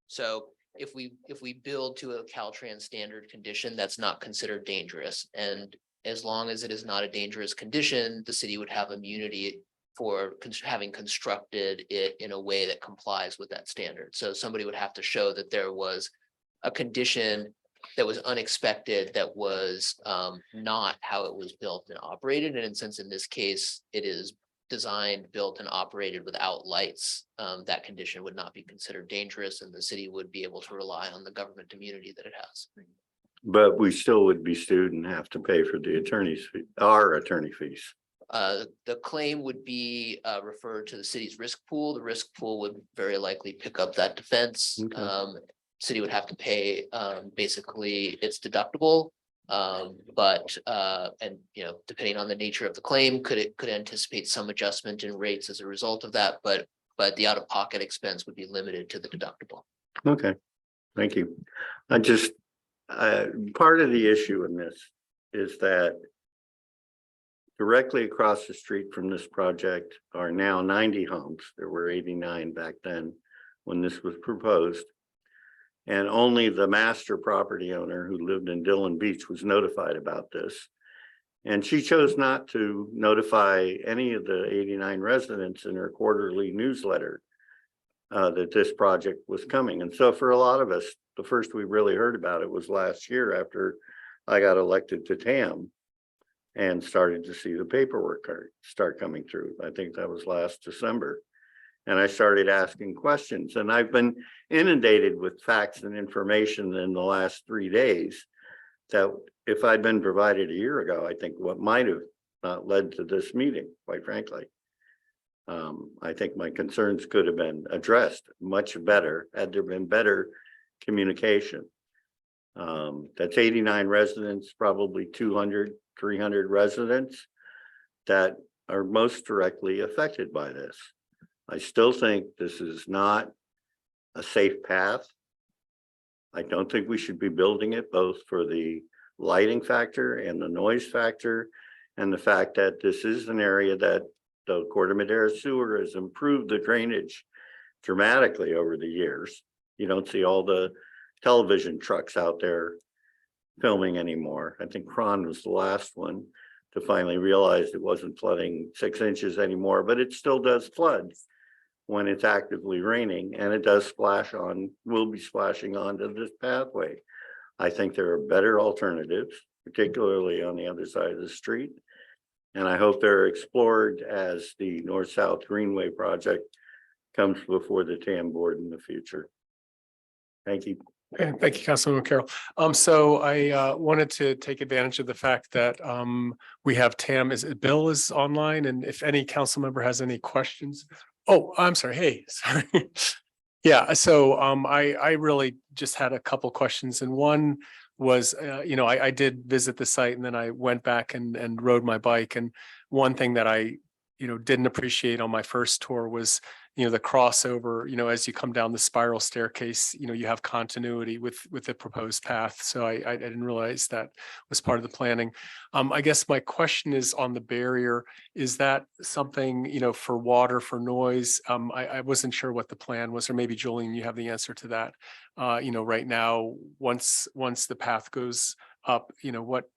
So if we build to a Caltrans standard condition, that's not considered dangerous. And as long as it is not a dangerous condition, the city would have immunity for having constructed it in a way that complies with that standard. So somebody would have to show that there was a condition that was unexpected, that was not how it was built and operated. And since in this case, it is designed, built, and operated without lights, that condition would not be considered dangerous, and the city would be able to rely on the government immunity that it has. But we still would be sued and have to pay for the our attorney fees. The claim would be referred to the city's risk pool. The risk pool would very likely pick up that defense. Okay. City would have to pay basically its deductible. But depending on the nature of the claim, could anticipate some adjustment in rates as a result of that, but the out-of-pocket expense would be limited to the deductible. Okay, thank you. I just part of the issue in this is that directly across the street from this project are now 90 homes. There were 89 back then when this was proposed. And only the master property owner who lived in Dillon Beach was notified about this. And she chose not to notify any of the 89 residents in her quarterly newsletter that this project was coming. And so for a lot of us, the first we really heard about it was last year after I got elected to TAM and started to see the paperwork start coming through. I think that was last December. And I started asking questions, and I've been inundated with facts and information in the last 3 days that if I'd been provided a year ago, I think what might have not led to this meeting, quite frankly. I think my concerns could have been addressed much better had there been better communication. That's 89 residents, probably 200, 300 residents that are most directly affected by this. I still think this is not a safe path. I don't think we should be building it both for the lighting factor and the noise factor, and the fact that this is an area that the Corte Madera sewer has improved the drainage dramatically over the years. You don't see all the television trucks out there filming anymore. I think Cron was the last one to finally realize it wasn't flooding 6 inches anymore, but it still does flood when it's actively raining, and it does splash on, will be splashing onto this pathway. I think there are better alternatives, particularly on the other side of the street. And I hope they're explored as the North-South Greenway project comes before the TAM board in the future. Thank you. Okay, thank you, Councilwoman Carroll. So I wanted to take advantage of the fact that we have TAM, Bill is online, and if any council member has any questions. Oh, I'm sorry. Hey, sorry. Yeah, so I really just had a couple questions, and one was, I did visit the site, and then I went back and rode my bike. And one thing that I, didn't appreciate on my first tour was, the crossover, as you come down the spiral staircase, you have continuity with the proposed path. So I didn't realize that was part of the planning. I guess my question is on the barrier. Is that something, for water, for noise? I wasn't sure what the plan was, or maybe Julian, you have the answer to that. Right now, once the path goes up,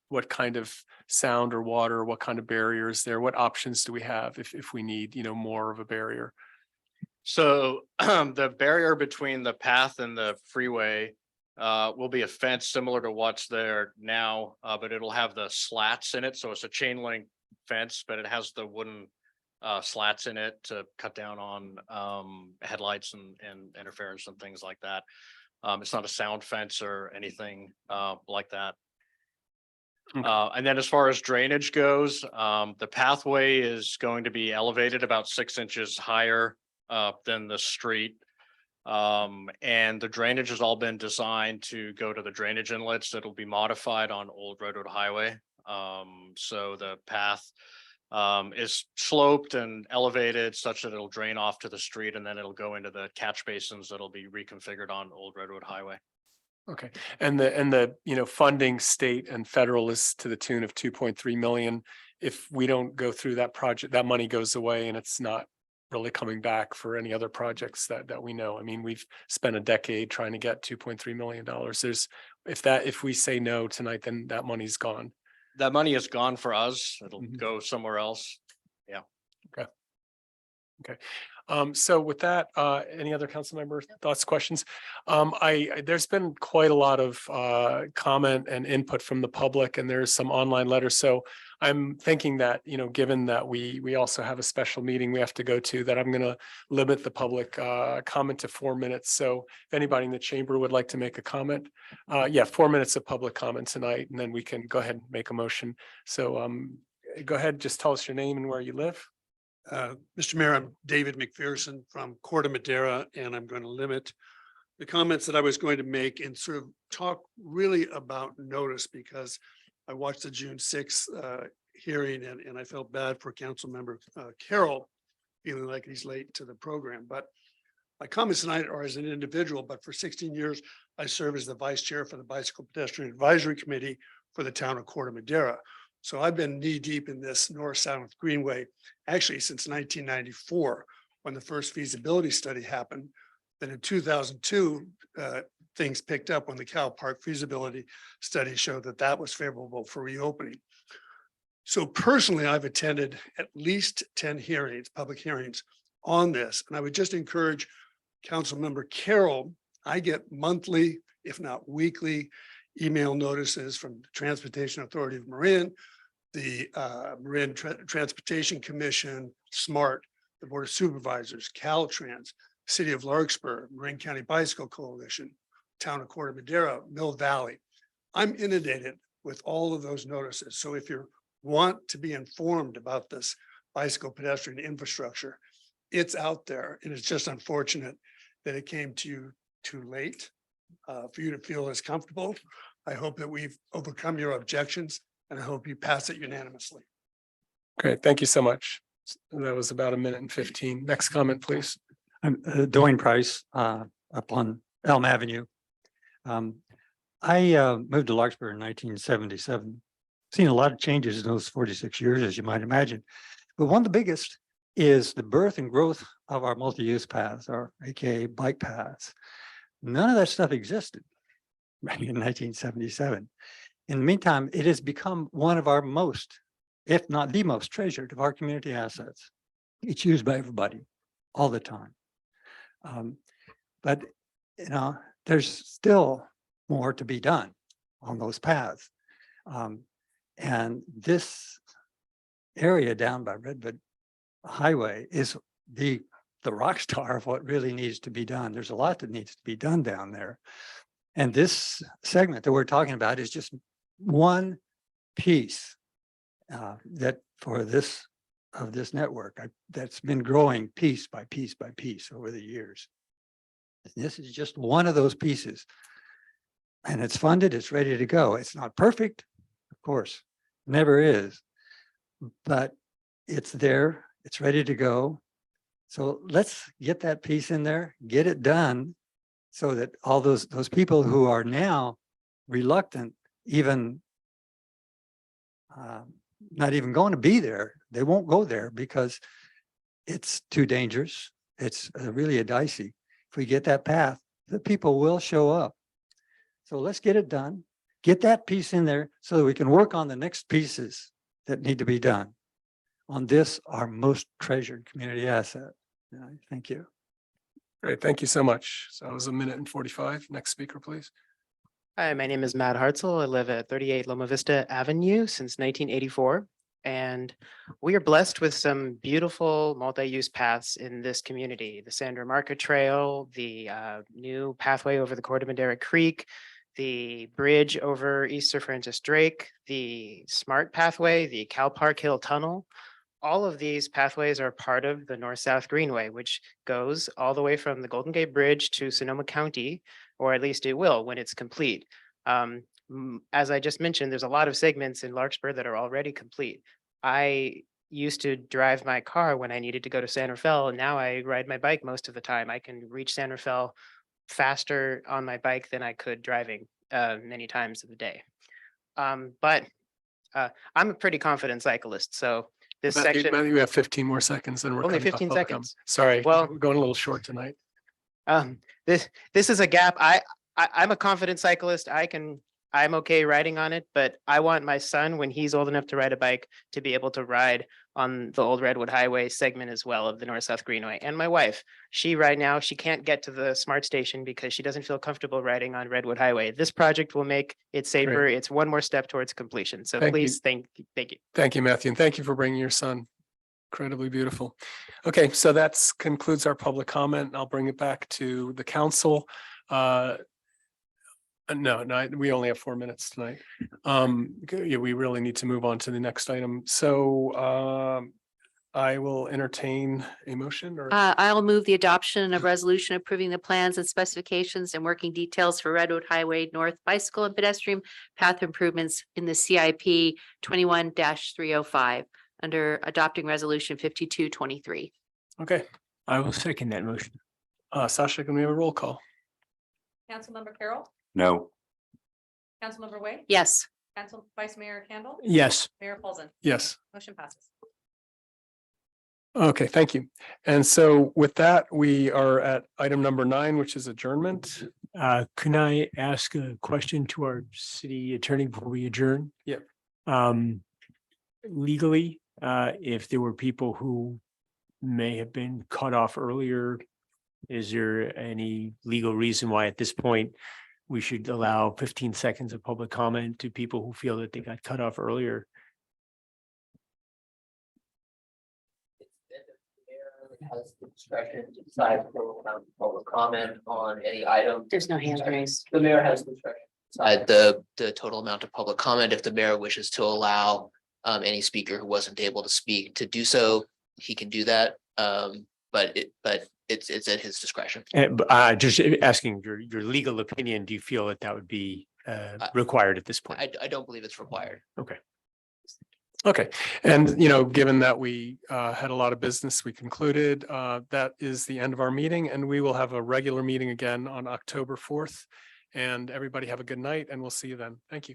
what kind of sound or water, what kind of barriers there? What options do we have if we need, more of a barrier? So the barrier between the path and the freeway will be a fence similar to what's there now, but it'll have the slats in it. So it's a chain link fence, but it has the wooden slats in it to cut down on headlights and interference and things like that. It's not a sound fence or anything like that. And then as far as drainage goes, the pathway is going to be elevated about 6 inches higher than the street. And the drainage has all been designed to go to the drainage inlets that'll be modified on Old Redwood Highway. So the path is sloped and elevated such that it'll drain off to the street, and then it'll go into the catch basins that'll be reconfigured on Old Redwood Highway. Okay, and the funding, state and federal, is to the tune of 2.3 million. If we don't go through that project, that money goes away, and it's not really coming back for any other projects that we know. I mean, we've spent a decade trying to get $2.3 million. If we say no tonight, then that money's gone. That money is gone for us. It'll go somewhere else. Yeah. Okay. So with that, any other council member thoughts, questions? There's been quite a lot of comment and input from the public, and there's some online letters. So I'm thinking that, given that we also have a special meeting we have to go to, that I'm going to limit the public comment to 4 minutes. So if anybody in the chamber would like to make a comment, 4 minutes of public comment tonight, and then we can go ahead and make a motion. So go ahead, just tell us your name and where you live. Mr. Mayor, I'm David McPherson from Corte Madera, and I'm going to limit the comments that I was going to make and sort of talk really about notice, because I watched the June 6th hearing and I felt bad for Councilmember Carroll feeling like he's late to the program. But my comments tonight are as an individual, but for 16 years, I served as the vice chair for the Bicycle Pedestrian Advisory Committee for the town of Corte Madera. So I've been knee deep in this north-south greenway actually since 1994, when the first feasibility study happened. Then in 2002, things picked up when the Cal Park feasibility study showed that was favorable for reopening. So personally, I've attended at least 10 hearings, public hearings on this. And I would just encourage Councilmember Carroll, I get monthly, if not weekly, email notices from the Transportation Authority of Marin, the Marin Transportation Commission, SMART, the Board of Supervisors, Caltrans, City of Larkspur, Marin County Bicycle Coalition, Town of Corte Madera, Mill Valley. I'm inundated with all of those notices. So if you want to be informed about this bicycle pedestrian infrastructure, it's out there. And it's just unfortunate that it came to you too late for you to feel as comfortable. I hope that we've overcome your objections, and I hope you pass it unanimously. Great, thank you so much. That was about a minute and 15. Next comment, please. I'm Dwayne Price up on Elm Avenue. I moved to Larkspur in 1977. Seen a lot of changes in those 46 years, as you might imagine. But one of the biggest is the birth and growth of our multi-use paths, or AKA bike paths. None of that stuff existed back in 1977. In the meantime, it has become one of our most, if not the most treasured of our community assets. It's used by everybody all the time. But, you know, there's still more to be done on those paths. And this area down by Redwood Highway is the rock star of what really needs to be done. There's a lot that needs to be done down there. And this segment that we're talking about is just one piece that for this of this network that's been growing piece by piece by piece over the years. This is just one of those pieces. And it's funded, it's ready to go. It's not perfect, of course, never is, but it's there, it's ready to go. So let's get that piece in there, get it done so that all those people who are now reluctant, even not even going to be there, they won't go there because it's too dangerous. It's really a dicey. If we get that path, the people will show up. So let's get it done, get that piece in there so that we can work on the next pieces that need to be done on this, our most treasured community asset. Thank you. Great, thank you so much. So that was a minute and 45. Next speaker, please. Hi, my name is Matt Hartzell. I live at 38 Loma Vista Avenue since 1984. And we are blessed with some beautiful multi-use paths in this community. The Sandra Market Trail, the new pathway over the Corte Madera Creek, the bridge over East Sir Francis Drake, the SMART pathway, the Cal Park Hill Tunnel. All of these pathways are part of the North-South Greenway, which goes all the way from the Golden Gate Bridge to Sonoma County, or at least it will when it's complete. As I just mentioned, there's a lot of segments in Larkspur that are already complete. I used to drive my car when I needed to go to San Rafael, and now I ride my bike most of the time. I can reach San Rafael faster on my bike than I could driving many times of the day. But I'm a pretty confident cyclist, so this section. Matthew, we have 15 more seconds and we're Only coming up 15 public seconds. Sorry, Well, we're going a little short tonight. This is a gap. I'm a confident cyclist. I'm okay riding on it, but I want my son, when he's old enough to ride a bike, to be able to ride on the old Redwood Highway segment as well of the North-South Greenway. And my wife, right now, she can't get to the SMART station because she doesn't feel comfortable riding on Redwood Highway. This project will make it safer. Great. It's one more step towards completion. So Thank please, you. thank you. Thank you, Matthew, and thank you for bringing your son. Incredibly beautiful. Okay, so that concludes our public comment. I'll bring it back to the council. No, we only have 4 minutes tonight. Yeah, we really need to move on to the next item. So I will entertain a motion or. I'll move the adoption of resolution approving the plans and specifications and working details for Redwood Highway North bicycle and pedestrian path improvements in the CIP 21-305 under adopting resolution 5223. Okay, I will second that motion. Sasha, can we have a roll call? Councilmember Carroll, No. Councilmember Way, Yes. Council Vice Mayor Kendall, Yes. Mayor Paulsen. Yes. Motion passes. Okay, thank you. And so with that, we are at item number 9, which is adjournment. Can I ask a question to our city attorney before we adjourn? Yep. legally, if there were people who may have been cut off earlier, is there any legal reason why at this point we should allow 15 seconds of public comment to people who feel that they got cut off earlier? Has the discretion to decide for public comment on any item. There's no hand raised. The mayor has discretion. to decide the total amount of public comment. If the mayor wishes to allow any speaker who wasn't able to speak to do so, he can do that. But it's at his discretion. Just asking your legal opinion, do you feel that that would be required at this point? I don't believe it's required. Okay. Okay, and given that we had a lot of business, we concluded that is the end of our meeting, and we will have a regular meeting again on October 4th. And everybody have a good night, and we'll see you then. Thank you.